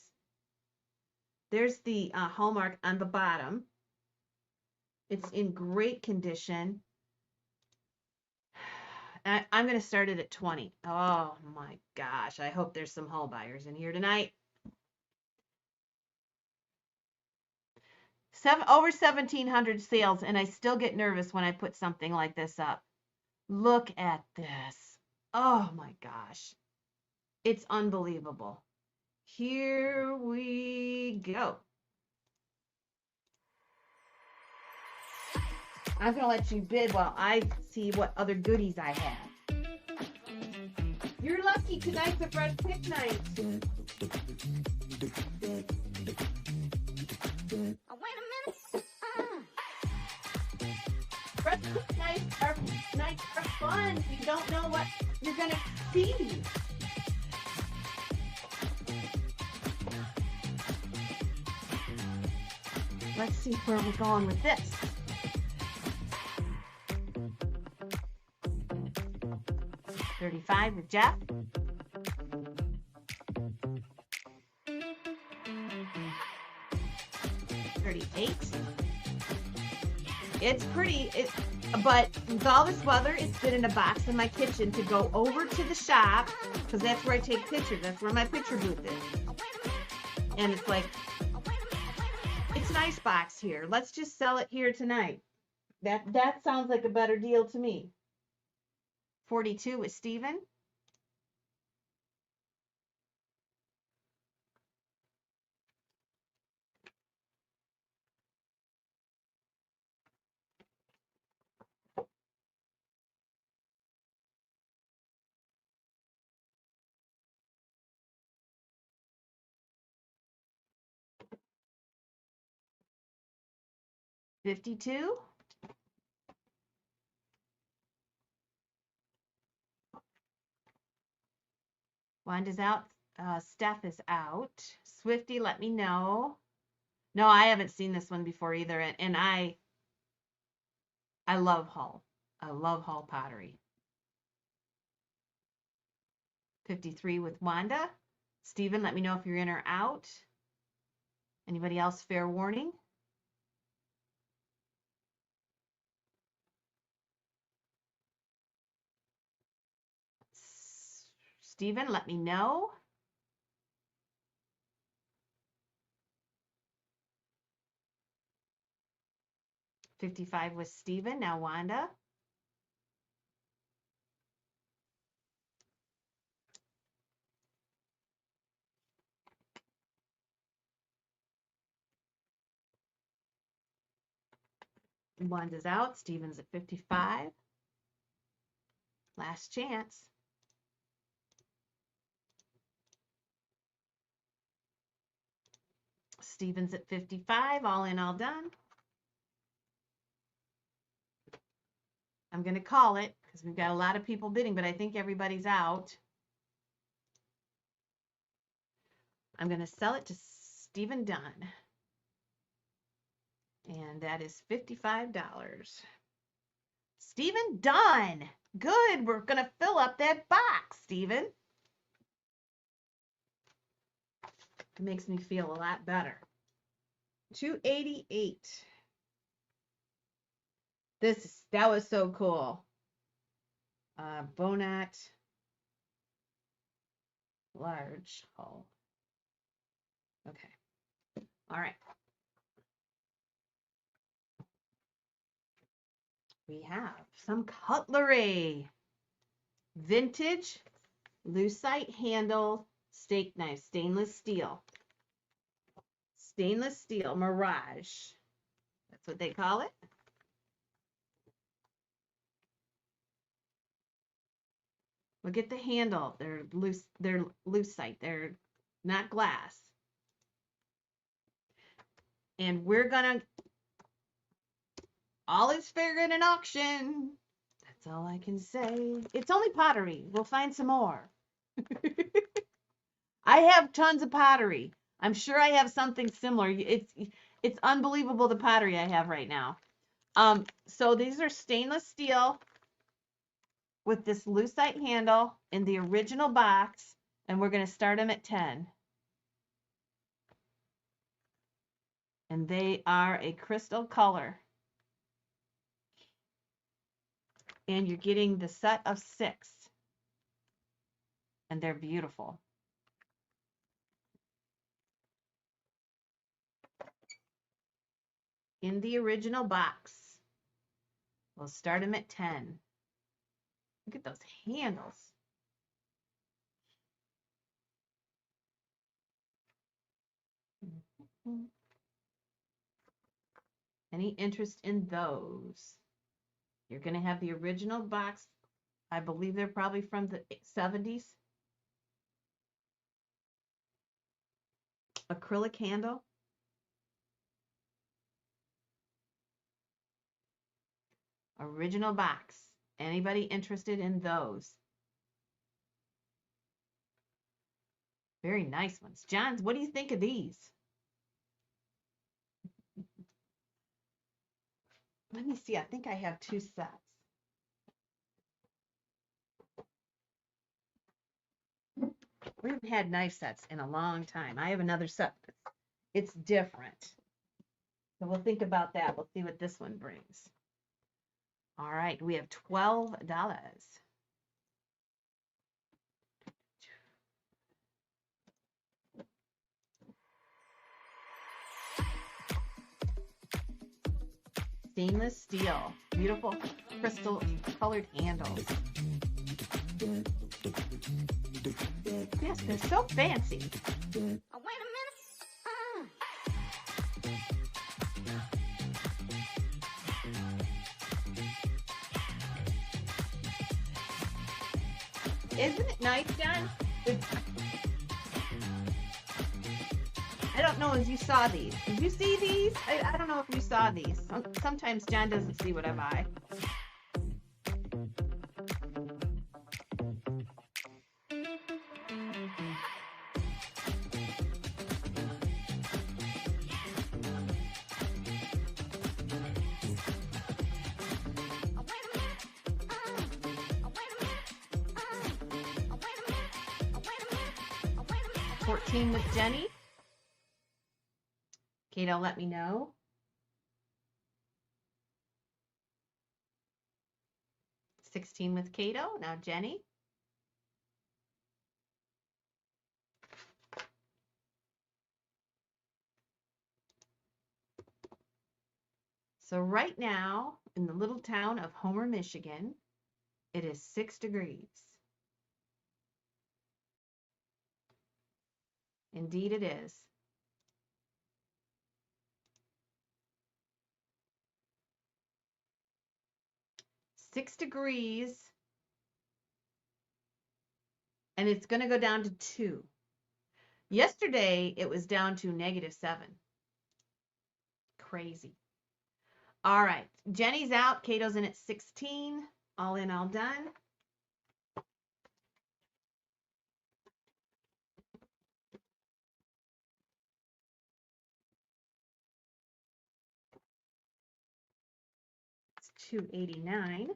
There's the hallmark on the bottom. It's in great condition. I'm going to start it at 20. Oh my gosh. I hope there's some haul buyers in here tonight. Over 1,700 sales, and I still get nervous when I put something like this up. Look at this. Oh my gosh. It's unbelievable. Here we go. I'm going to let you bid while I see what other goodies I have. You're lucky tonight's a fresh pick night. Oh, wait a minute. Fresh pick nights are fun. You don't know what you're going to see. Let's see where we're going with this. $35 with Jeff. $38. It's pretty, but with all this weather, it's been in a box in my kitchen to go over to the shop, because that's where I take pictures. That's where my picture booth is. And it's like, it's an ice box here. Let's just sell it here tonight. That sounds like a better deal to me. 42 with Steven. $52. Wanda's out. Steph is out. Swifty, let me know. No, I haven't seen this one before either, and I love Hull. I love Hull pottery. 53 with Wanda. Steven, let me know if you're in or out. Anybody else fair warning? Steven, let me know. $55 with Steven. Now Wanda. Wanda's out. Steven's at 55. Last chance. Steven's at 55. All in, all done. I'm going to call it because we've got a lot of people bidding, but I think everybody's out. I'm going to sell it to Stephen Dunn. And that is $55. Stephen Dunn. Good. We're going to fill up that box, Stephen. It makes me feel a lot better. $288. That was so cool. Bonat large hull. Okay. All right. We have some cutlery. Vintage lucite handle steak knife, stainless steel. Stainless steel Mirage. That's what they call it. Look at the handle. They're lucite. They're not glass. And we're gonna, all is fair in an auction. That's all I can say. It's only pottery. We'll find some more. I have tons of pottery. I'm sure I have something similar. It's unbelievable the pottery I have right now. So these are stainless steel with this lucite handle in the original box, and we're going to start them at 10. And they are a crystal color. And you're getting the set of 6. And they're beautiful. In the original box. We'll start them at 10. Look at those handles. Any interest in those? You're going to have the original box. I believe they're probably from the 70s. Acrylic handle. Original box. Anybody interested in those? Very nice ones. Johns, what do you think of these? Let me see. I think I have 2 sets. We haven't had knife sets in a long time. I have another set. It's different. So we'll think about that. We'll see what this one brings. All right. We have $12. Stainless steel. Beautiful crystal colored handles. Yes, they're so fancy. Oh, wait a minute. Isn't it nice, John? I don't know if you saw these. Did you see these? I don't know if you saw these. Sometimes John doesn't see what I buy. With Jenny. Kato, let me know. $16 with Kato. Now Jenny. So right now in the little town of Homer, Michigan, it is 6 degrees. Indeed it is. Six degrees, and it's going to go down to 2. Yesterday, it was down to -7. Crazy. All right. Jenny's out. Kato's in at 16. All in, all done. $289.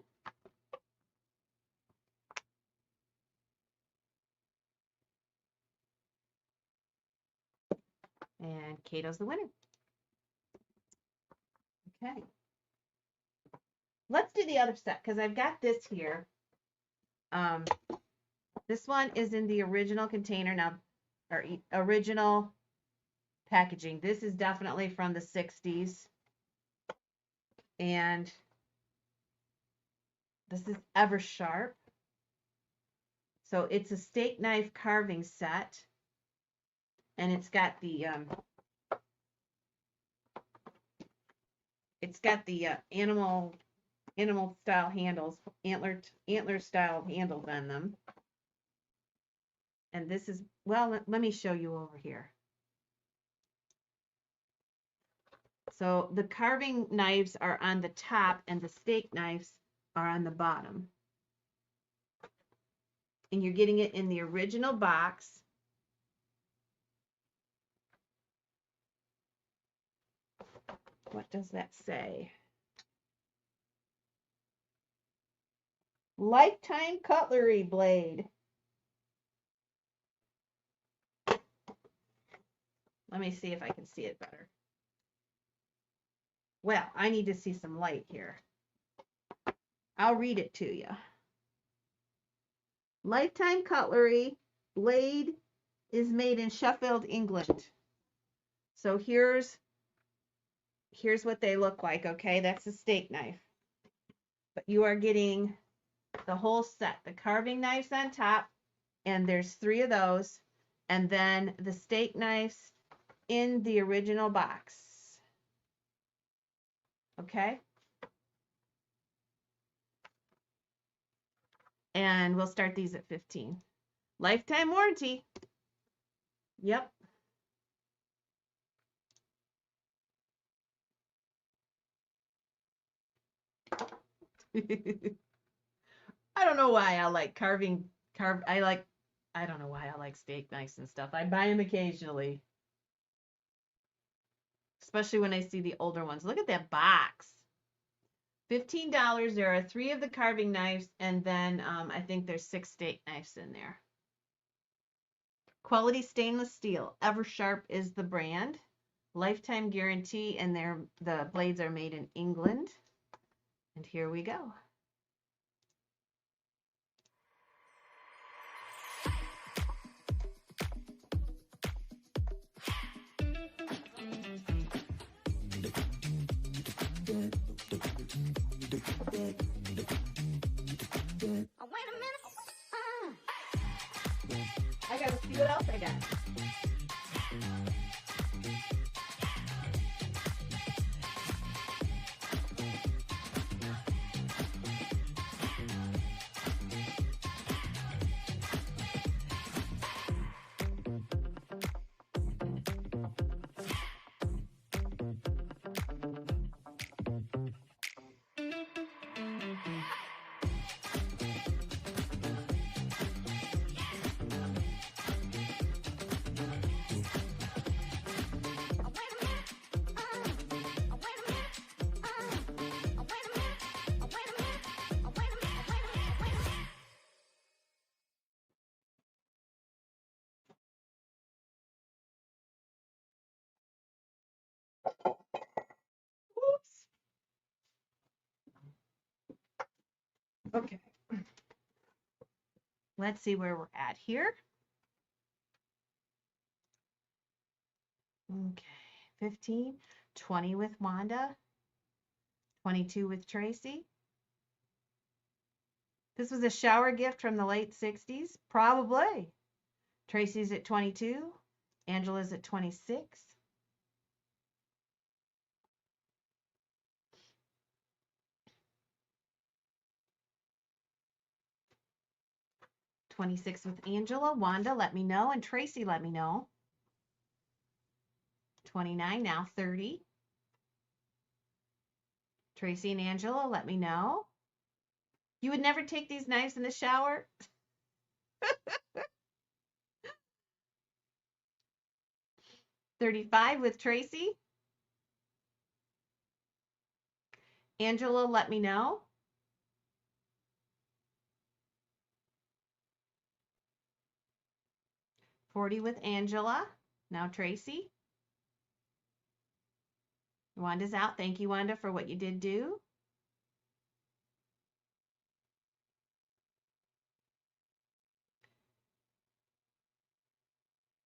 And Kato's the winner. Okay. Let's do the other set because I've got this here. This one is in the original container now, or original packaging. This is definitely from the 60s. And this is Ever Sharp. So it's a steak knife carving set. And it's got the animal style handles, antler style handles on them. And this is, well, let me show you over here. So the carving knives are on the top and the steak knives are on the bottom. And you're getting it in the original box. What does that say? Lifetime cutlery blade. Let me see if I can see it better. Well, I need to see some light here. I'll read it to you. Lifetime cutlery blade is made in Sheffield, England. So here's what they look like, okay? That's a steak knife. But you are getting the whole set, the carving knives on top, and there's 3 of those, and then the steak knives in the original box. Okay? And we'll start these at 15. Lifetime warranty. Yep. I don't know why I like I don't know why I like steak knives and stuff. I buy them occasionally. Especially when I see the older ones. Look at that box. $15. There are 3 of the carving knives, and then I think there's 6 steak knives in there. Quality stainless steel. Eversharp is the brand. Lifetime guarantee, and the blades are made in England. And here we go. Oh, wait a minute. I gotta see what else I got. Oops. Okay. Let's see where we're at here. Okay. 15, 20 with Wanda, 22 with Tracy. This was a shower gift from the late 60s, probably. Tracy's at 22, Angela's at 26. $26 with Angela. Wanda, let me know, and Tracy, let me know. 29, now 30. Tracy and Angela, let me know. You would never take these knives in the shower? $35 with Tracy. Angela, let me know. $40 with Angela. Now Tracy. Wanda's out. Thank you, Wanda, for what you did do.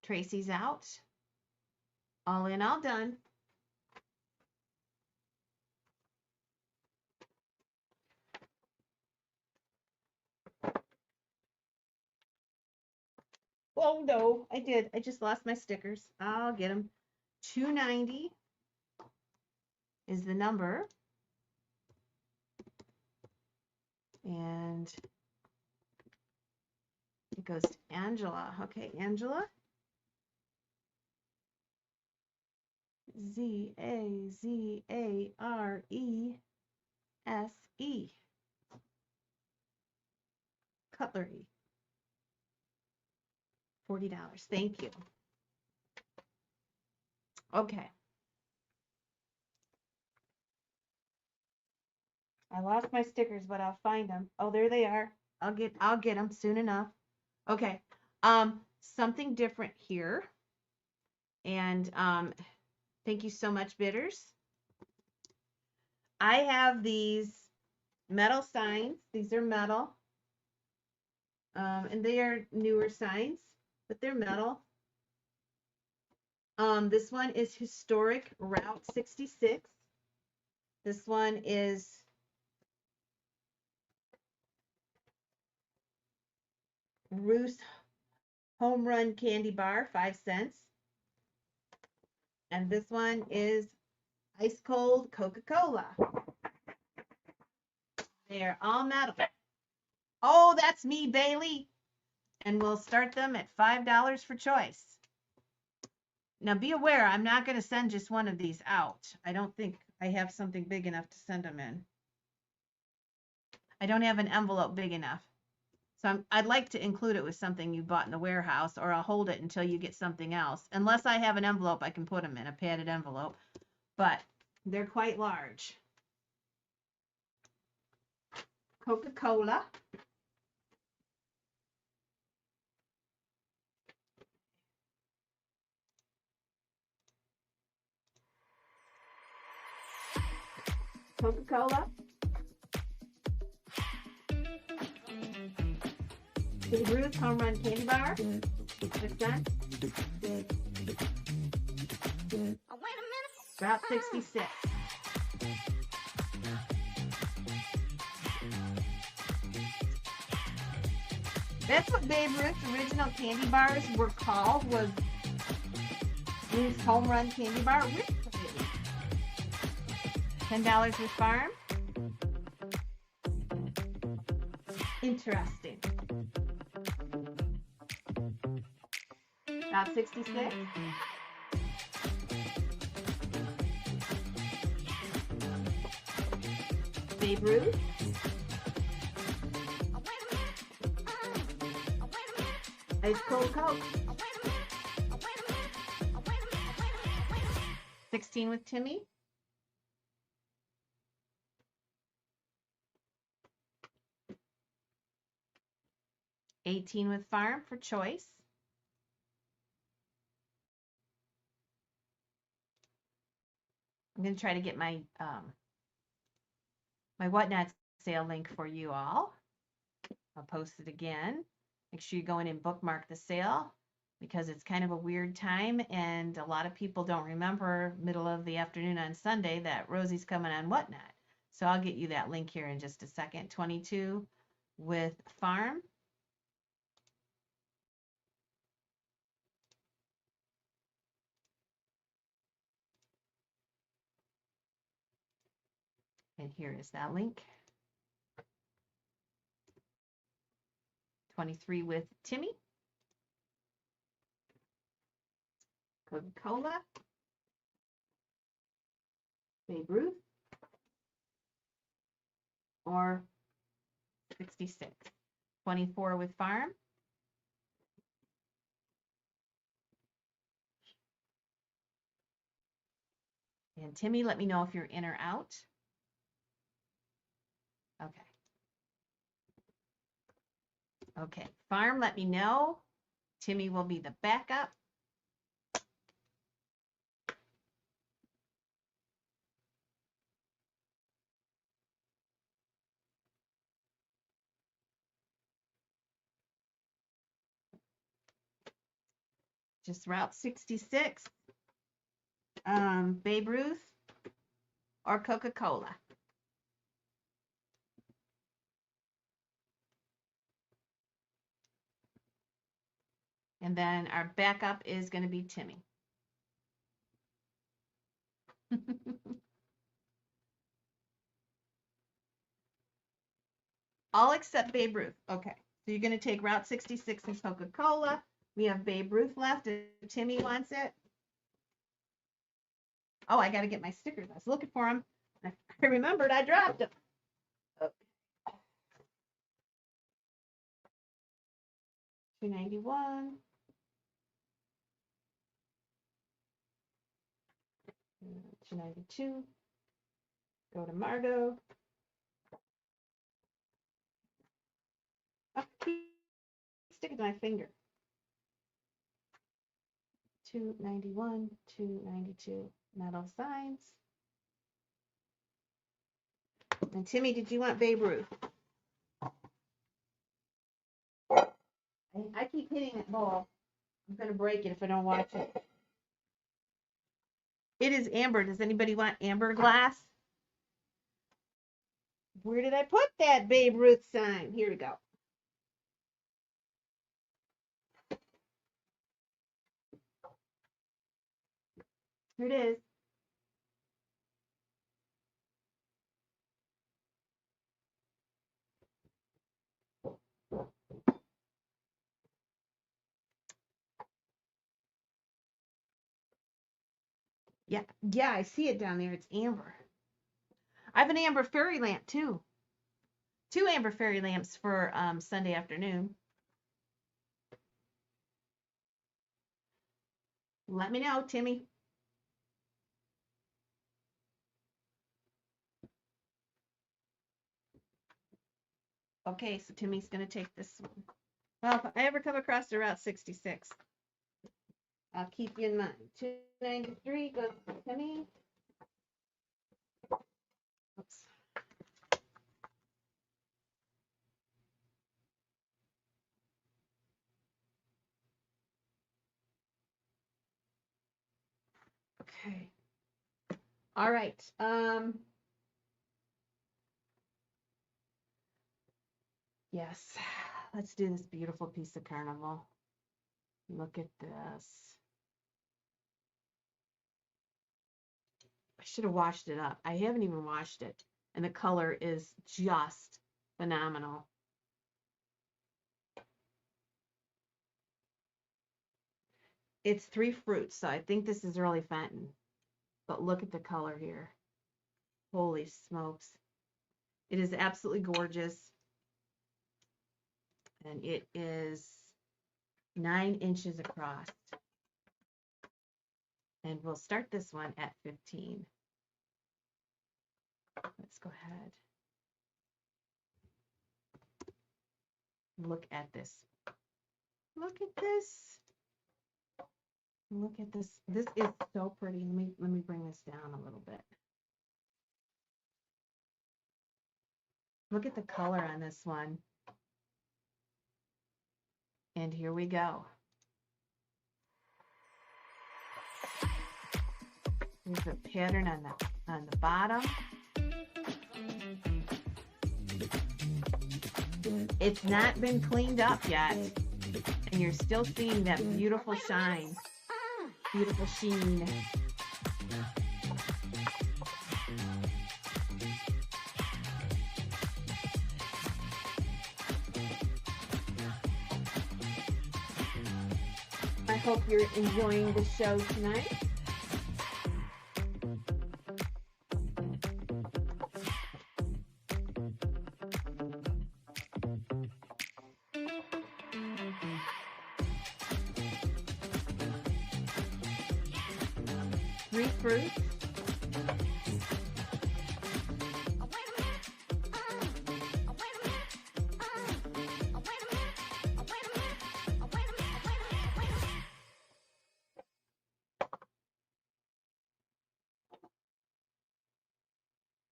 Tracy's out. All in, all done. Oh no, I did. I just lost my stickers. I'll get them. 290 is the number. And it goes to Angela. Okay, Angela. Zazarese. Cutlery. $40. Thank you. Okay. I lost my stickers, but I'll find them. Oh, there they are. I'll get them soon enough. Okay. Something different here. And thank you so much, bidders. I have these metal signs. These are metal. And they are newer signs, but they're metal. This one is Historic Route 66. This one is Ruth Home Run Candy Bar, 5 cents. And this one is ice cold Coca-Cola. They're all metal. Oh, that's me, Bailey. And we'll start them at $5 for choice. Now be aware, I'm not going to send just one of these out. I don't think I have something big enough to send them in. I don't have an envelope big enough. So I'd like to include it with something you bought in the warehouse, or I'll hold it until you get something else. Unless I have an envelope, I can put them in, a padded envelope. But they're quite large. Coca-Cola. Coca-Cola. Babe Ruth Home Run Candy Bar. 6 cents. Route 66. That's what Babe Ruth's original candy bars were called, was Ruth's Home Run Candy Bar. $10 with farm. Interesting. About 66. Babe Ruth. Ice cold Coke. 16 with Timmy. $18 with farm for choice. I'm going to try to get my my whatnot sale link for you all. I'll post it again. Make sure you go in and bookmark the sale, because it's kind of a weird time and a lot of people don't remember middle of the afternoon on Sunday that Rosie's coming on whatnot. So I'll get you that link here in just a second. 22 with farm. And here is that link. 23 with Timmy. Coca-Cola. Babe Ruth. Or 66. 24 with farm. And Timmy, let me know if you're in or out. Okay. Okay, farm, let me know. Timmy will be the backup. Just Route 66. Babe Ruth or Coca-Cola. And then our backup is going to be Timmy. All except Babe Ruth. Okay, so you're going to take Route 66 and Coca-Cola. We have Babe Ruth left if Timmy wants it. Oh, I got to get my stickers. I was looking for them. I remembered I dropped them. Okay. $2.91. $2.92. Go to Margot. Oh, stick it to my finger. $2.91, $2.92. Metal signs. And Timmy, did you want Babe Ruth? I keep hitting that ball. I'm going to break it if I don't watch it. It is amber. Does anybody want amber glass? Where did I put that Babe Ruth sign? Here we go. Here it is. Yeah, yeah, I see it down there. It's amber. I have an amber fairy lamp too. 2 amber fairy lamps for Sunday afternoon. Let me know, Timmy. Okay, so Timmy's going to take this one. Well, if I ever come across the Route 66, I'll keep you in mind. 293 goes to Timmy. Oops. Okay. All right. Yes. Let's do this beautiful piece of carnival. Look at this. I should have washed it up. I haven't even washed it. And the color is just phenomenal. It's 3 fruits, so I think this is early Fenton. But look at the color here. Holy smokes. It is absolutely gorgeous. And it is 9 inches across. And we'll start this one at 15. Let's go ahead. Look at this. Look at this. Look at this. This is so pretty. Let me bring this down a little bit. Look at the color on this one. And here we go. There's a pattern on the bottom. It's not been cleaned up yet. And you're still seeing that beautiful shine. Beautiful sheen. I hope you're enjoying the show tonight. Three fruits.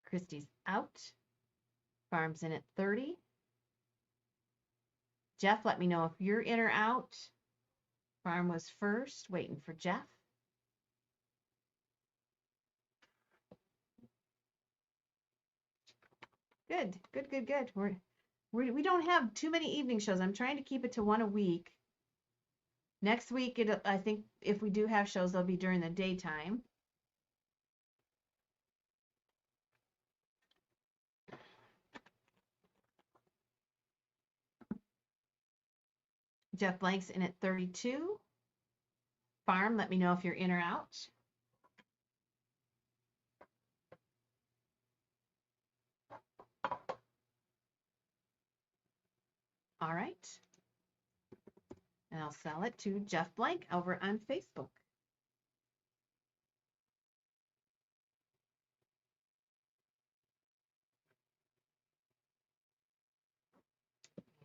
Christy's out. Farm's in at 30. Jeff, let me know if you're in or out. Farm was first, waiting for Jeff. Good, good, good, good. We don't have too many evening shows. I'm trying to keep it to 1 a week. Next week, I think if we do have shows, they'll be during the daytime. Jeff Blank's in at 32. Farm, let me know if you're in or out. All right. And I'll sell it to Jeff Blank over on Facebook.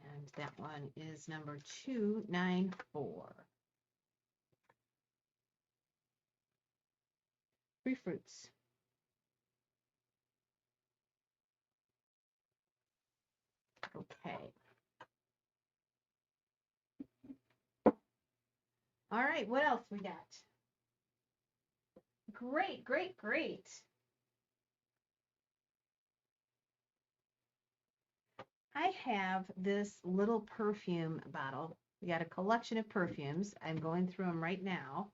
And that one is number 294. 3 fruits. Okay. All right, what else we got? Great, great, great. I have this little perfume bottle. We got a collection of perfumes. I'm going through them right now.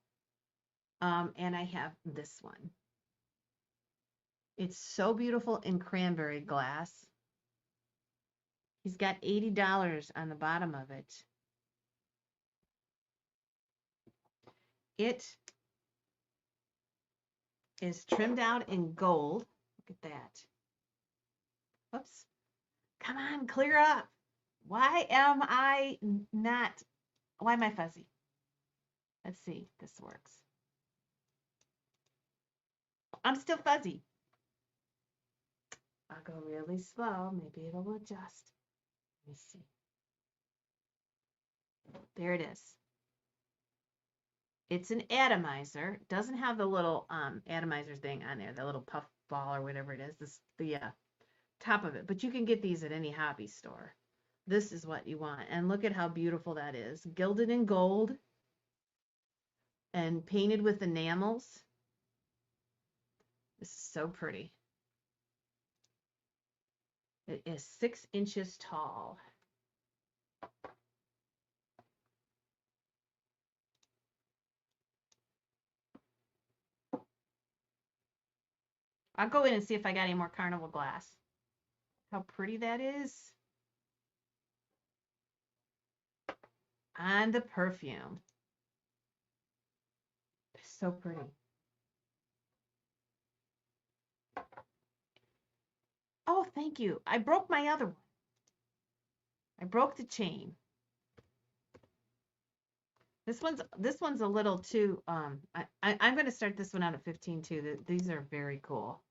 And I have this one. It's so beautiful in cranberry glass. He's got $80 on the bottom of it. It is trimmed out in gold. Look at that. Whoops. Come on, clear up. Why am I fuzzy? Let's see if this works. I'm still fuzzy. I'll go really slow. Maybe it'll adjust. Let me see. There it is. It's an atomizer. It doesn't have the little atomizer thing on there, the little puff ball or whatever it is. The top of it. But you can get these at any hobby store. This is what you want. And look at how beautiful that is. Gilded in gold and painted with enamels. This is so pretty. It is 6 inches tall. I'll go in and see if I got any more carnival glass. How pretty that is. And the perfume. So pretty. Oh, thank you. I broke my other one. I broke the chain. This one's a little too, I'm going to start this one out at 15 too. These are very cool.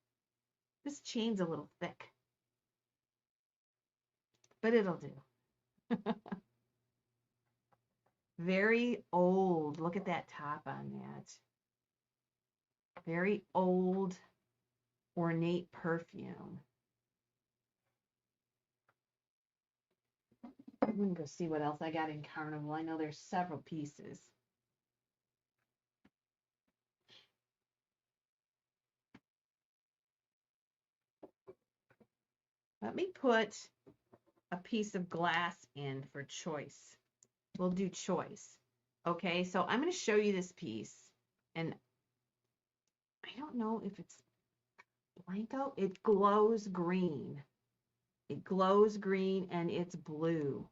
This chain's a little thick, but it'll do. Very old. Look at that top on that. Very old, ornate perfume. I'm going to go see what else I got in Carnival. I know there's several pieces. Let me put a piece of glass in for choice. We'll do choice. Okay, so I'm going to show you this piece. And I don't know if it's Blanco. It glows green. It glows green and it's blue.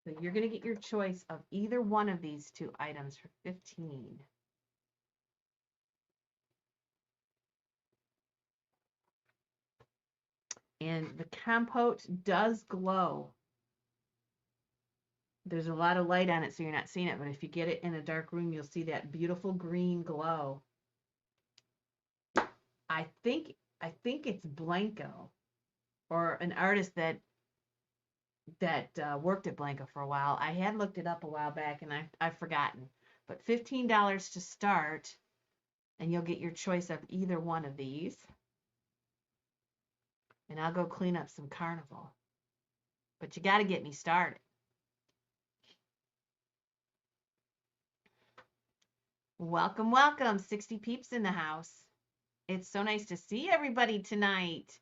So you're going to get your choice of either one of these two items for 15. And the compote does glow. There's a lot of light on it, so you're not seeing it, but if you get it in a dark room, you'll see that beautiful green glow. I think it's Blanco, or an artist that worked at Blanco for a while. I had looked it up a while back, and I've forgotten. But $15 to start, and you'll get your choice of either one of these. And I'll go clean up some Carnival. But you got to get me started. Welcome, welcome. 60 peeps in the house. It's so nice to see everybody tonight.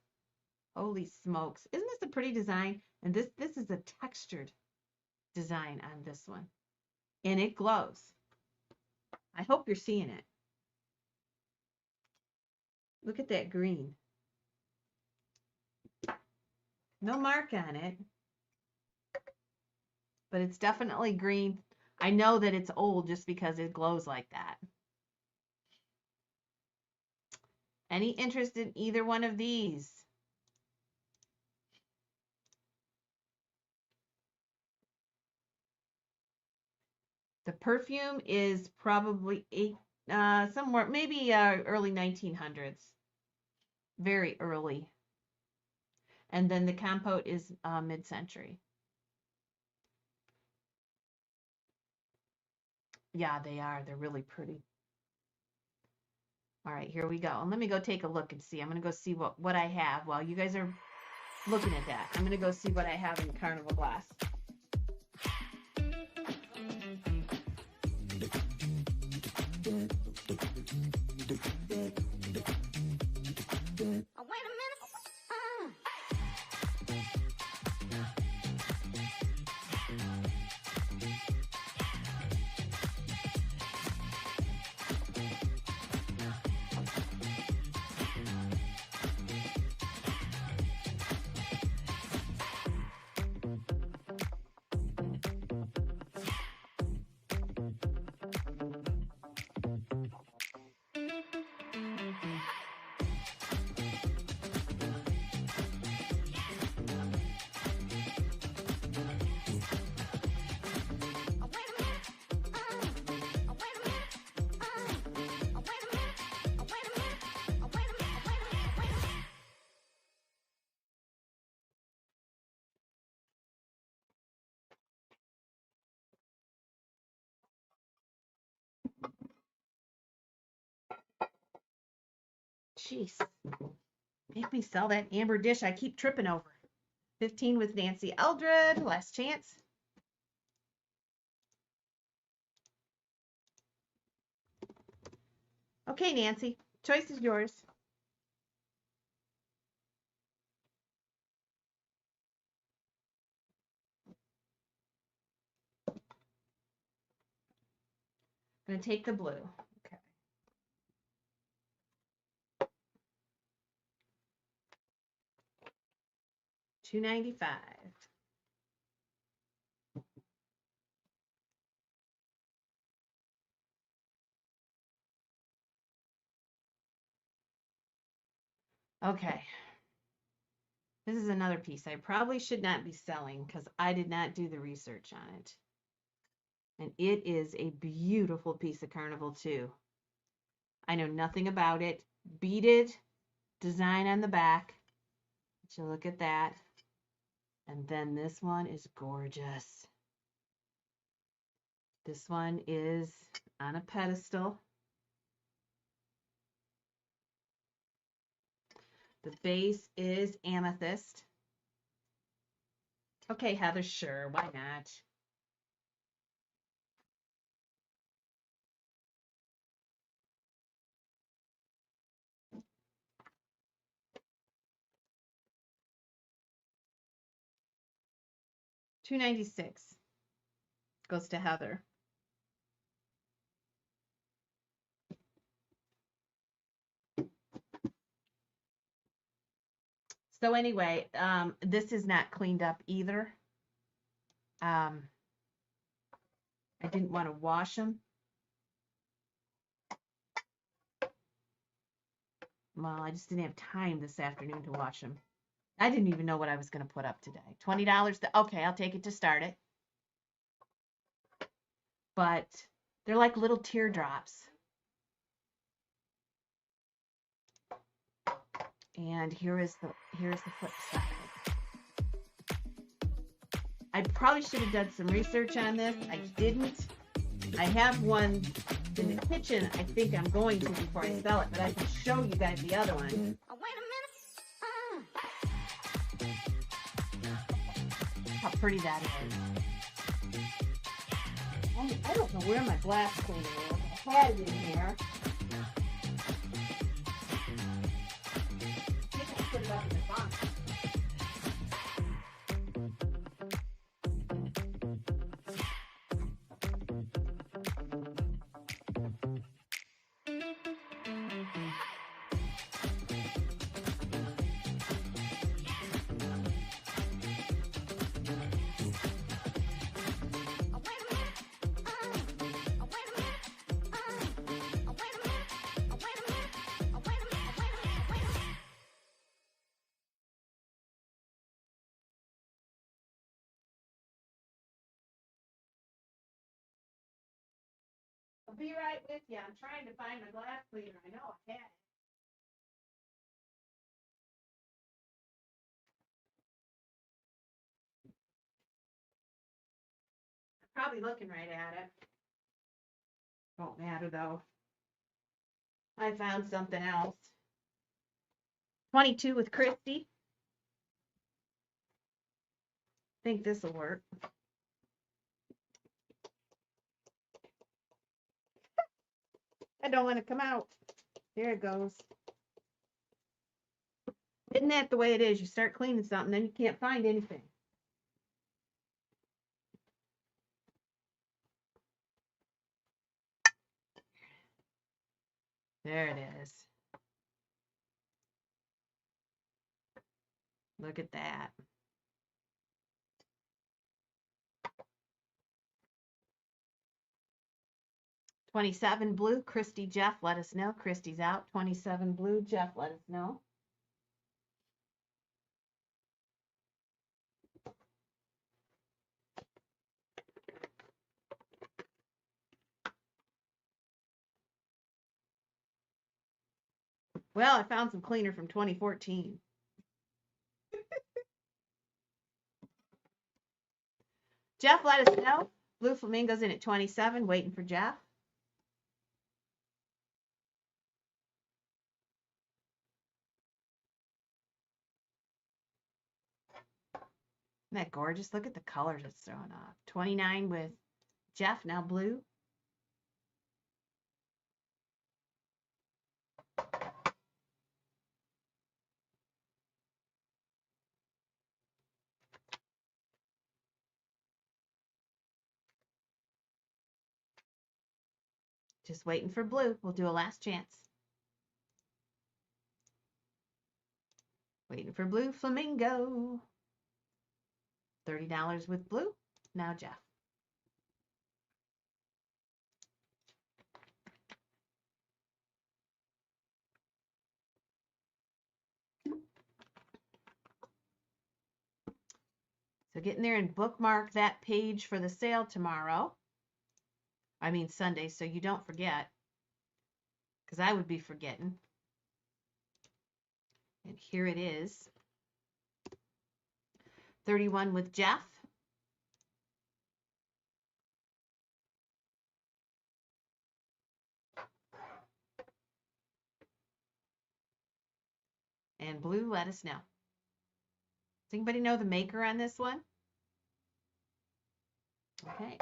Holy smokes. Isn't this a pretty design? And this is a textured design on this one. And it glows. I hope you're seeing it. Look at that green. No mark on it. But it's definitely green. I know that it's old just because it glows like that. Any interest in either one of these? The perfume is probably somewhere, maybe early 1900s. Very early. And then the compote is mid-century. Yeah, they are. They're really pretty. All right, here we go. And let me go take a look and see. I'm going to go see what I have while you guys are looking at that. I'm going to go see what I have in Carnival glass. Oh, wait a minute. jeez. Make me sell that amber dish I keep tripping over. 15 with Nancy Eldred. Last chance. Okay, Nancy. Choice is yours. I'm going to take the blue. Okay. $2.95. Okay. This is another piece I probably should not be selling because I did not do the research on it. And it is a beautiful piece of Carnival too. I know nothing about it. Beaded design on the back. So look at that. And then this one is gorgeous. This one is on a pedestal. The base is amethyst. Okay, Heather, sure, why not? $2.96 goes to Heather. So anyway, this is not cleaned up either. I didn't want to wash them. Well, I just didn't have time this afternoon to wash them. I didn't even know what I was going to put up today. $20. Okay, I'll take it to start it. But they're like little teardrops. And here's the flip side. I probably should have done some research on this. I didn't. I have one in the kitchen. I think I'm going to before I sell it, but I can show you guys the other one. Oh, wait a minute. How pretty that is. I don't know where my glass cleaner is. I had it in here. I think I put it up in the box. I'll be right with you. I'm trying to find my glass cleaner. I know I had it. I'm probably looking right at it. Won't matter though. I found something else. 22 with Christy. Think this will work. I don't want to come out. There it goes. Isn't that the way it is? You start cleaning something, then you can't find anything. There it is. Look at that. $27 blue, Christy, Jeff, let us know. Christy's out. $27 blue, Jeff, let us know. Well, I found some cleaner from 2014. Jeff, let us know. Blue Flamingo's in at 27, waiting for Jeff. Isn't that gorgeous? Look at the colors it's throwing off. 29 with Jeff, now blue. Just waiting for blue. We'll do a last chance. Waiting for blue flamingo. $30 with blue. Now Jeff. So get in there and bookmark that page for the sale tomorrow. I mean Sunday, so you don't forget. Because I would be forgetting. And here it is. 31 with Jeff. And blue, let us know. Does anybody know the maker on this one? Okay.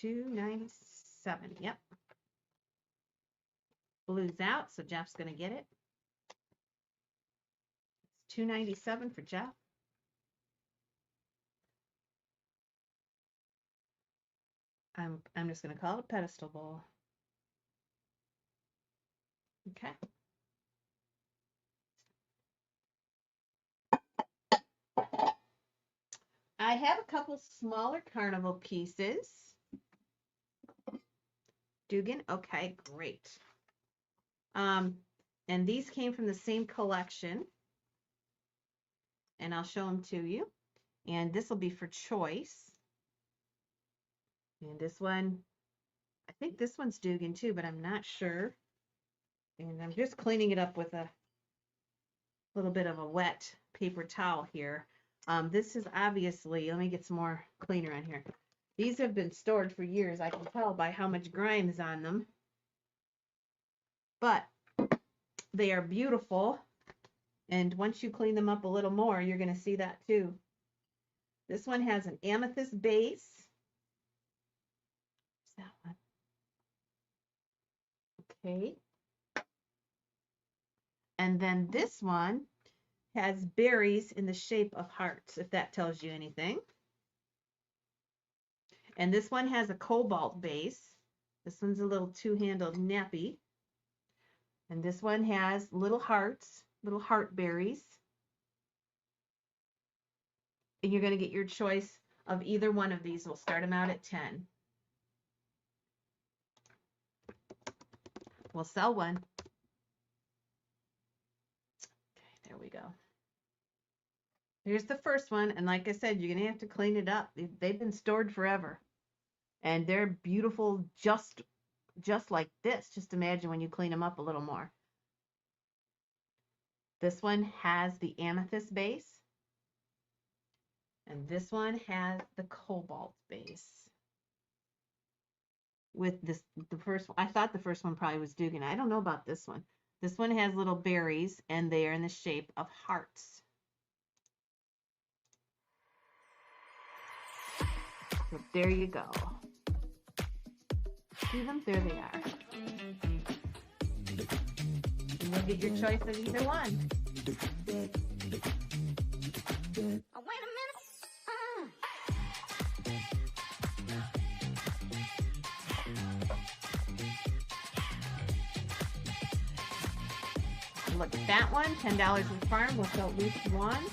$2.97. Yep. Blue's out, so Jeff's going to get it. It's $2.97 for Jeff. I'm just going to call it a pedestal bowl. Okay. I have a couple smaller carnival pieces. Dugan, okay, great. And these came from the same collection. And I'll show them to you. And this will be for choice. And this one, I think this one's Dugan too, but I'm not sure. And I'm just cleaning it up with a little bit of a wet paper towel here. This is obviously, let me get some more cleaner on here. These have been stored for years. I can tell by how much grime is on them. But they are beautiful. And once you clean them up a little more, you're going to see that too. This one has an amethyst base. What's that one? Okay. And then this one has berries in the shape of hearts, if that tells you anything. And this one has a cobalt base. This one's a little two-handled nappy. And this one has little hearts, little heart berries. And you're going to get your choice of either one of these. We'll start them out at 10. We'll sell one. Okay, there we go. Here's the first one. And like I said, you're going to have to clean it up. They've been stored forever. And they're beautiful just like this. Just imagine when you clean them up a little more. This one has the amethyst base. And this one has the cobalt base. With this, the first one, I thought the first one probably was Dugan. I don't know about this one. This one has little berries, and they are in the shape of hearts. So there you go. See them? There they are. And you'll get your choice of either one. Oh, wait a minute. Look at that one, $10 with farm. We'll sell at least one.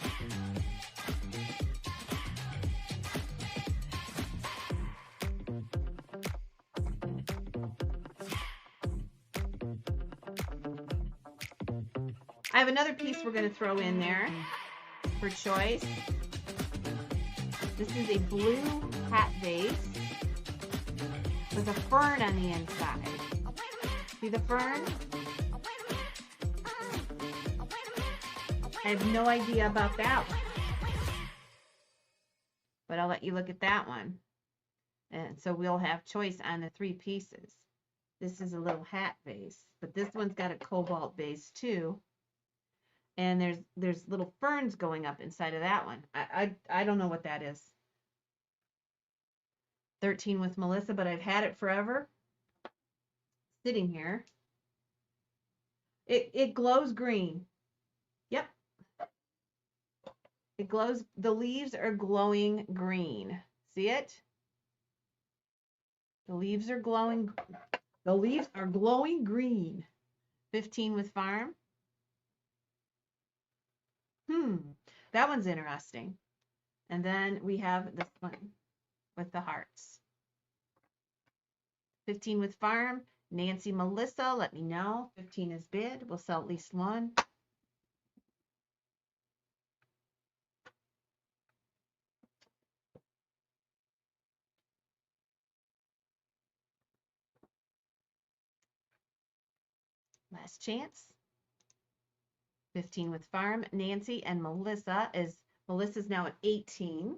I have another piece we're going to throw in there for choice. This is a blue hat vase with a fern on the inside. See the fern? I have no idea about that one. But I'll let you look at that one. And so we'll have choice on the three pieces. This is a little hat vase, but this one's got a cobalt base too. And there's little ferns going up inside of that one. I don't know what that is. 13 with Melissa, but I've had it forever. Sitting here. It glows green. Yep. It glows, the leaves are glowing green. See it? The leaves are glowing green. 15 with farm. That one's interesting. And then we have this one with the hearts. 15 with farm. Nancy, Melissa, let me know. 15 is bid. We'll sell at least one. Last chance. 15 with farm. Nancy and Melissa's now at 18.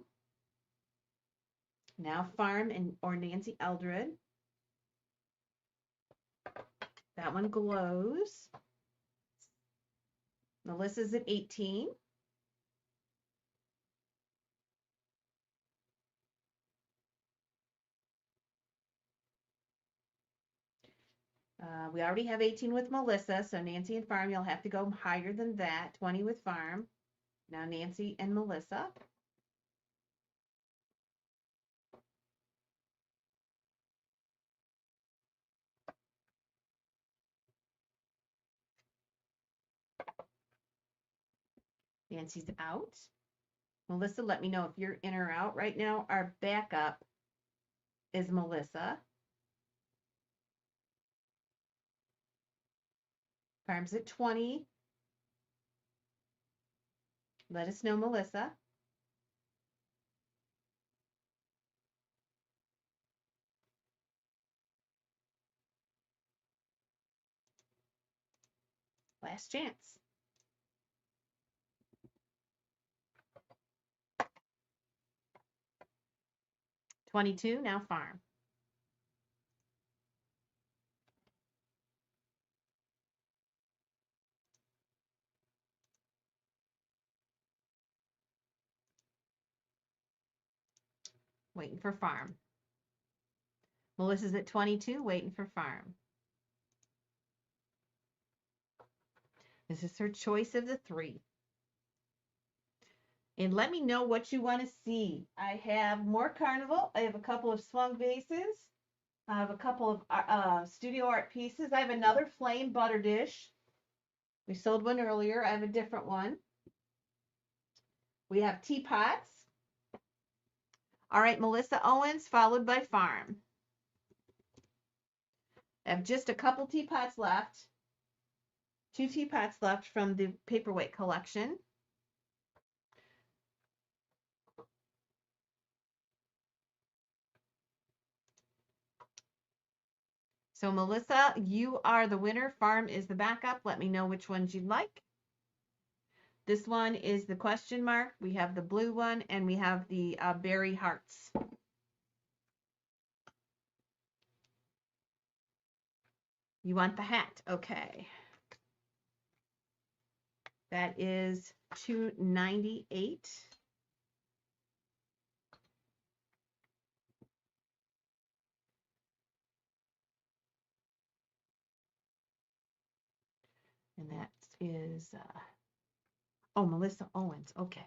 Now farm or Nancy Eldred. That one glows. Melissa's at 18. We already have 18 with Melissa, so Nancy and farm, you'll have to go higher than that. 20 with farm. Now Nancy and Melissa. Nancy's out. Melissa, let me know if you're in or out. Right now, our backup is Melissa. Farm's at 20. Let us know, Melissa. Last chance. $22, now farm. Waiting for farm. Melissa's at 22, waiting for farm. This is her choice of the three. And let me know what you want to see. I have more carnival. I have a couple of swung vases. I have a couple of studio art pieces. I have another flame butter dish. We sold one earlier. I have a different one. We have teapots. All right, Melissa Owens, followed by farm. I have just a couple teapots left. 2 teapots left from the paperweight collection. So Melissa, you are the winner. Farm is the backup. Let me know which ones you'd like. This one is the question mark. We have the blue one and we have the berry hearts. You want the hat? Okay. That is $298. And that is, oh, Melissa Owens. Okay.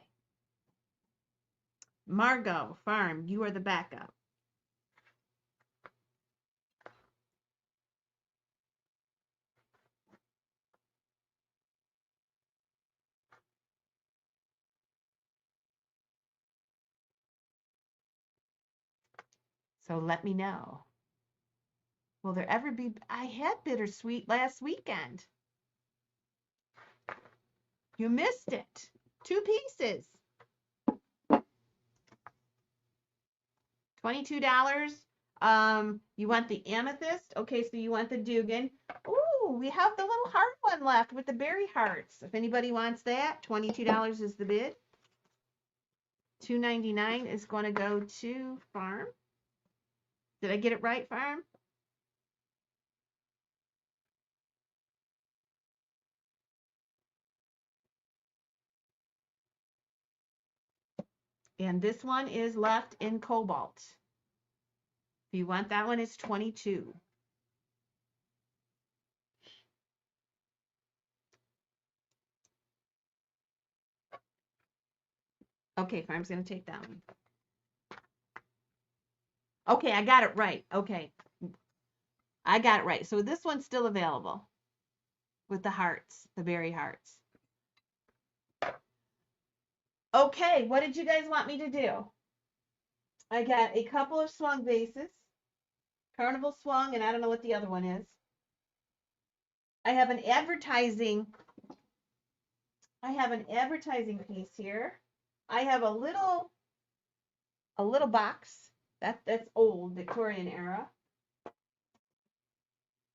Margot, farm, you are the backup. So let me know. Will there ever be, I had bittersweet last weekend. You missed it. 2 pieces. $22. You want the amethyst? Okay, so you want the Dugan. Ooh, we have the little heart one left with the berry hearts. If anybody wants that, $22 is the bid. $2.99 is going to go to farm. Did I get it right, farm? And this one is left in cobalt. If you want that one, it's 22. Okay, I'm just going to take that one. Okay, I got it right. Okay. I got it right. So this one's still available with the hearts, the berry hearts. Okay, what did you guys want me to do? I got a couple of swung vases, carnival swung, and I don't know what the other one is. I have an advertising piece here. I have a little box. That's old, Victorian era.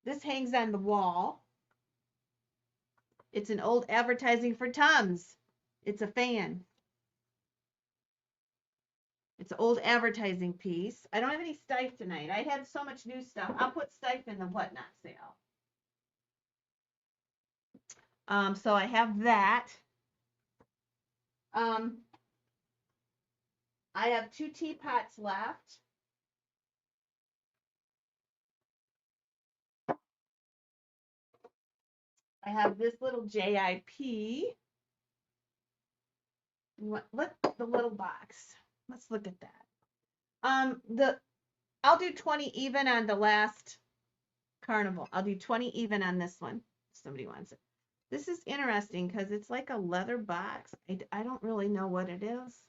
This hangs on the wall. It's an old advertising for Tums. It's a fan. It's an old advertising piece. I don't have any Stife tonight. I had so much new stuff. I'll put Stife in the whatnot sale. So I have that. I have 2 teapots left. I have this little JIP. Look, the little box. Let's look at that. I'll do 20 even on the last carnival. I'll do 20 even on this one. If somebody wants it. This is interesting because it's like a leather box. I don't really know what it is.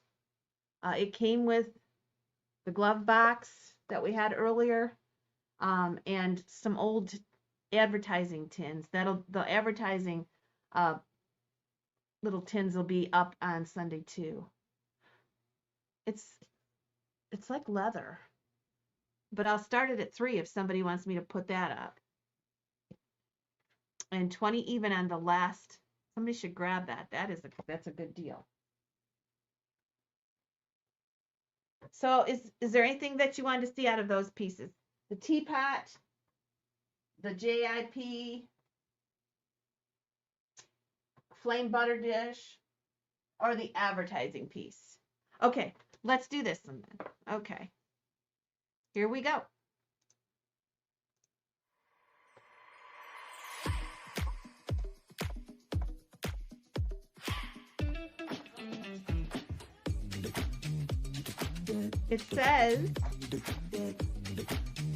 It came with the glove box that we had earlier, and some old advertising tins. The advertising little tins will be up on Sunday too. It's like leather, but I'll start it at 3 if somebody wants me to put that up. And 20 even on the last. Somebody should grab that. That's a good deal. So is there anything that you wanted to see out of those pieces? The teapot, the JIP, flame butter dish, or the advertising piece? Okay, let's do this one then. Okay, here we go. It says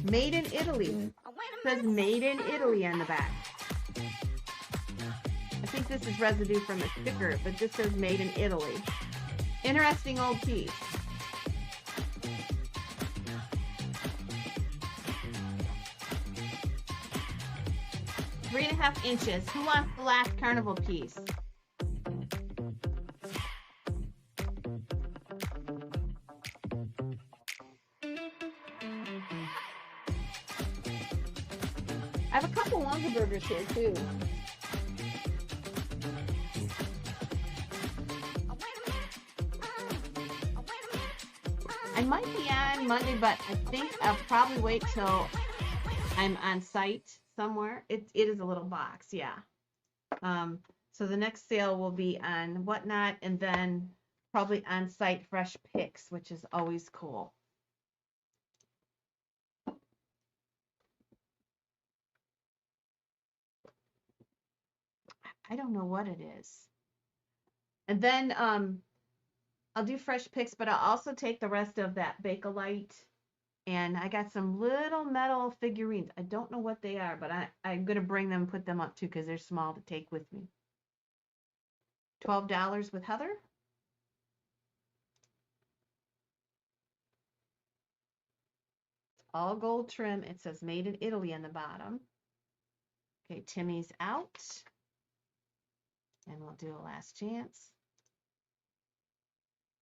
made in Italy. It says made in Italy on the back. I think this is residue from a sticker, but this says made in Italy. Interesting old piece. Three and a half inches. Who wants the last carnival piece? I have a couple Wonka burgers here too. I might be on Monday, but I think I'll probably wait till I'm on site somewhere. It is a little box, yeah. So the next sale will be on Whatnot, and then probably on site fresh picks, which is always cool. I don't know what it is. And then I'll do fresh picks, but I'll also take the rest of that Bakelite. And I got some little metal figurines. I don't know what they are, but I'm going to bring them and put them up too because they're small to take with me. $12 with Heather. All gold trim. It says made in Italy on the bottom. Okay, Timmy's out. And we'll do a last chance.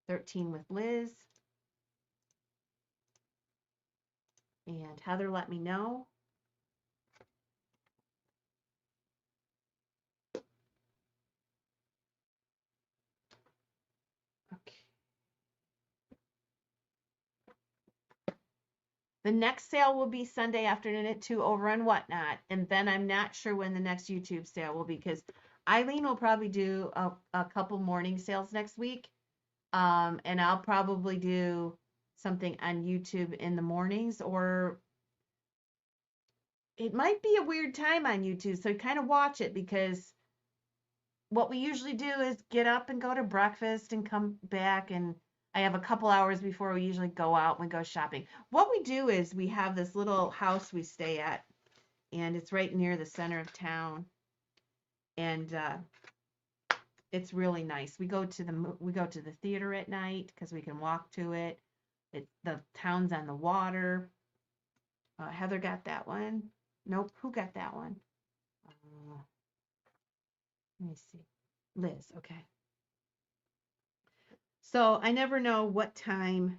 13 with Liz. And Heather let me know. Okay. The next sale will be Sunday afternoon at 2 over on Whatnot. And then I'm not sure when the next YouTube sale will be because Eileen will probably do a couple morning sales next week. And I'll probably do something on YouTube in the mornings, or it might be a weird time on YouTube. So kind of watch it, because what we usually do is get up and go to breakfast and come back, and I have a couple hours before we usually go out and go shopping. What we do is we have this little house we stay at, and it's right near the center of town, and it's really nice. We go to the theater at night because we can walk to it. The town's on the water. Heather got that one. Nope. Who got that one? Let me see. Liz. Okay. So I never know what time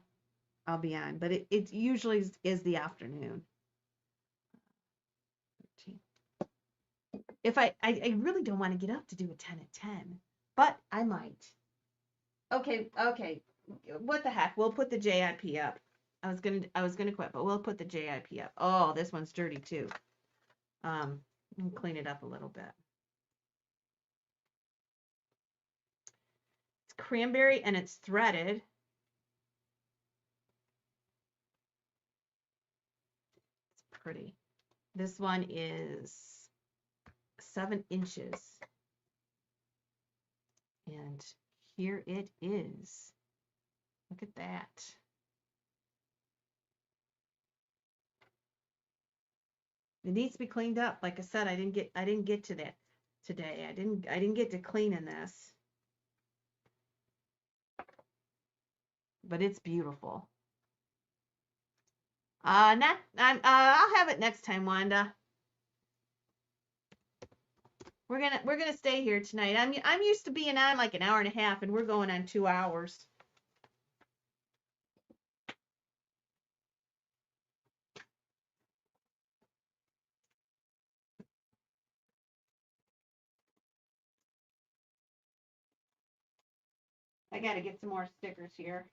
I'll be on, but it usually is the afternoon. If I really don't want to get up to do a 10 at 10, but I might. Okay. What the heck? We'll put the JIP up. I was gonna quit, but we'll put the JIP up. Oh, this one's dirty too. I'll clean it up a little bit. It's cranberry and it's threaded. It's pretty. This one is 7 inches. And here it is. Look at that. It needs to be cleaned up. Like I said, I didn't get to that today. I didn't get to cleaning this. But it's beautiful. I'll have it next time, Wanda. We're gonna stay here tonight. I'm used to being on like an hour and a half, and we're going on 2 hours. I gotta get some more stickers here.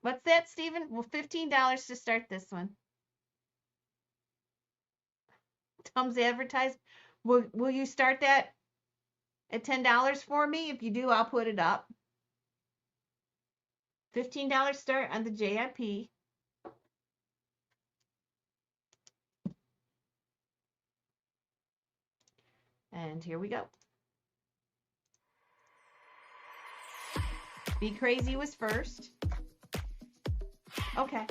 What's that, Stephen? Well, $15 to start this one. Tom's advertised. Will you start that at $10 for me? If you do, I'll put it up. $15 start on the JIP. And here we go. Be Crazy was first. Okay,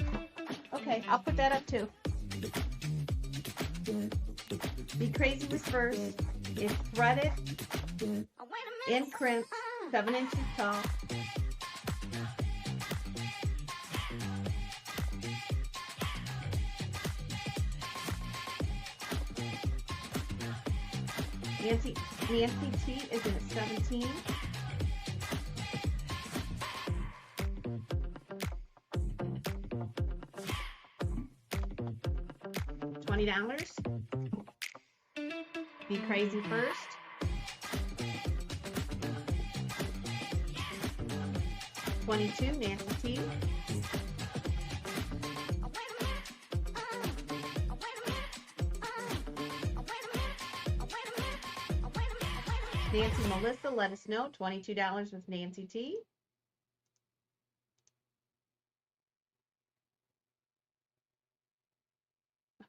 I'll put that up too. Be Crazy was first. It's threaded in crimp, 7 inches tall. Nancy T is in at 17. $20. Be Crazy first. $22. Nancy T. Nancy Melissa, let us know. $22 with Nancy T.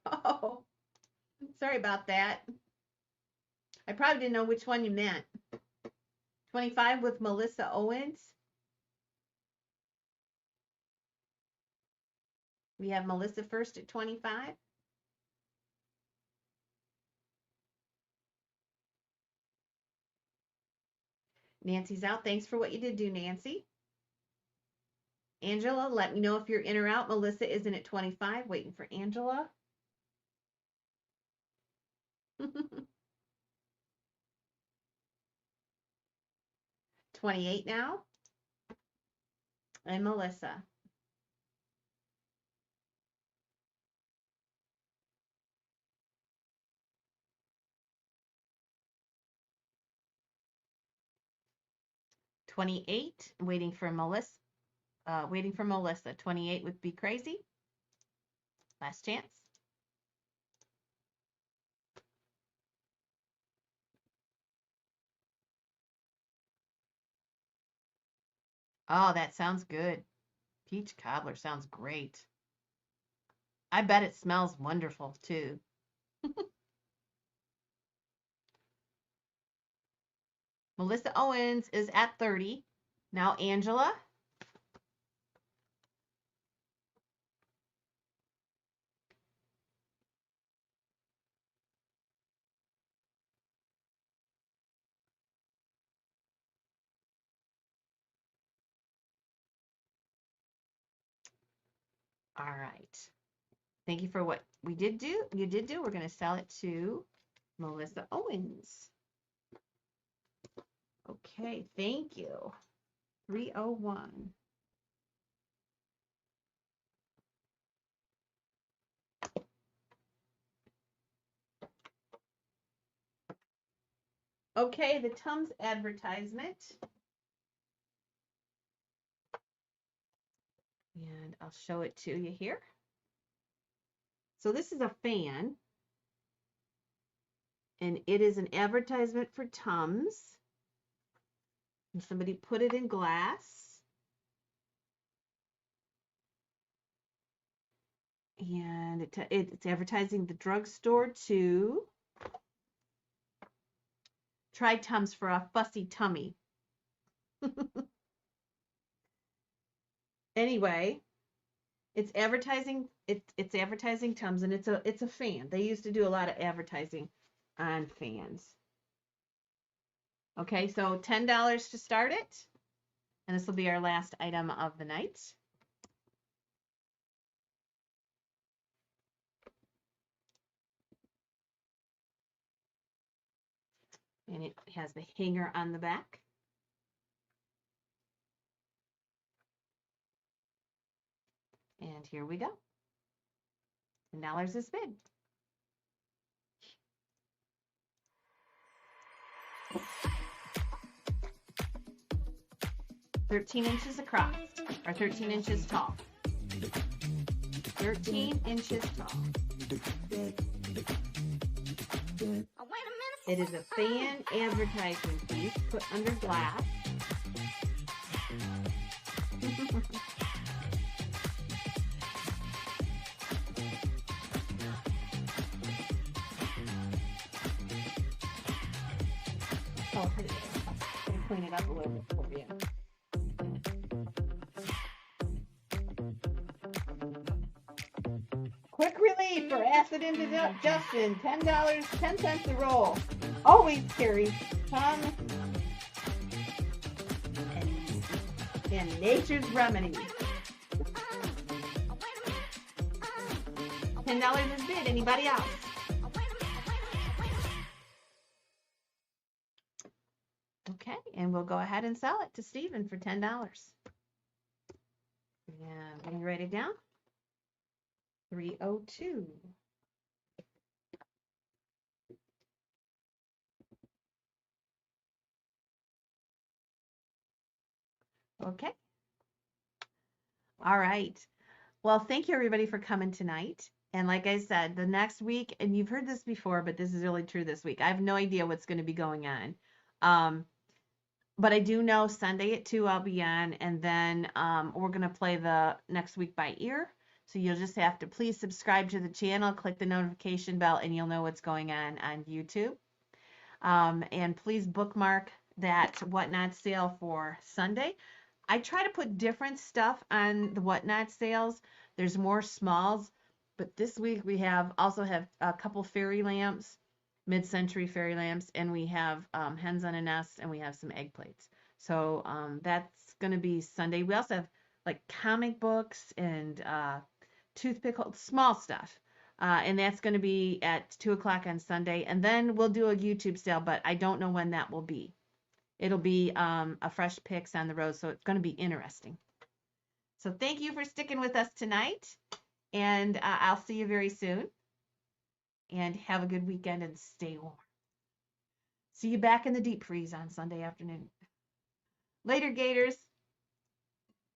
Oh, sorry about that. I probably didn't know which one you meant. 25 with Melissa Owens. We have Melissa first at 25. Nancy's out. Thanks for what you did do, Nancy. Angela, let me know if you're in or out. Melissa isn't at 25. Waiting for Angela. 28 now. And Melissa. $28. Waiting for Melissa. Waiting for Melissa. 28 would be crazy. Last chance. Oh, that sounds good. Peach cobbler sounds great. I bet it smells wonderful too. Melissa Owens is at 30. Now Angela. All right. Thank you for what we did do. You did do. We're going to sell it to Melissa Owens. Okay, thank you. 301. Okay, the Tums advertisement. And I'll show it to you here. So this is a fan. And it is an advertisement for Tums. And somebody put it in glass. And it's advertising the drugstore too. Try Tums for a fussy tummy. Anyway, it's advertising. It's advertising Tums, and it's a fan. They used to do a lot of advertising on fans. Okay, so $10 to start it, and this will be our last item of the night. And it has the hanger on the back. And here we go. $10 is bid. $13 across, or 13 inches tall. 13 inches tall. It is a fan advertising piece put under glass. Oh, pretty good. I'll clean it up a little bit for you. Quick relief for acid indigestion. $10, 10 cents a roll. Always carry Tums and Nature's Remedy. $10 is bid. Anybody else? Okay, and we'll go ahead and sell it to Stephen for $10. And getting ready down. 302. Okay. All right. Well, thank you everybody for coming tonight. And like I said, the next week, and you've heard this before, but this is really true this week. I have no idea what's going to be going on. But I do know Sunday at 2 I'll be on, and then we're going to play the next week by ear. So you'll just have to please subscribe to the channel, click the notification bell, and you'll know what's going on YouTube. And please bookmark that Whatnot sale for Sunday. I try to put different stuff on the Whatnot sales. There's more smalls, but this week we also have a couple fairy lamps, mid-century fairy lamps, and we have hens on a nest, and we have some egg plates. So that's going to be Sunday. We also have like comic books and toothpick, small stuff. And that's going to be at 2 o'clock on Sunday. And then we'll do a YouTube sale, but I don't know when that will be. It'll be a fresh picks on the road, so it's going to be interesting. So thank you for sticking with us tonight, and I'll see you very soon. And have a good weekend and stay warm. See you back in the deep freeze on Sunday afternoon. Later, Gators.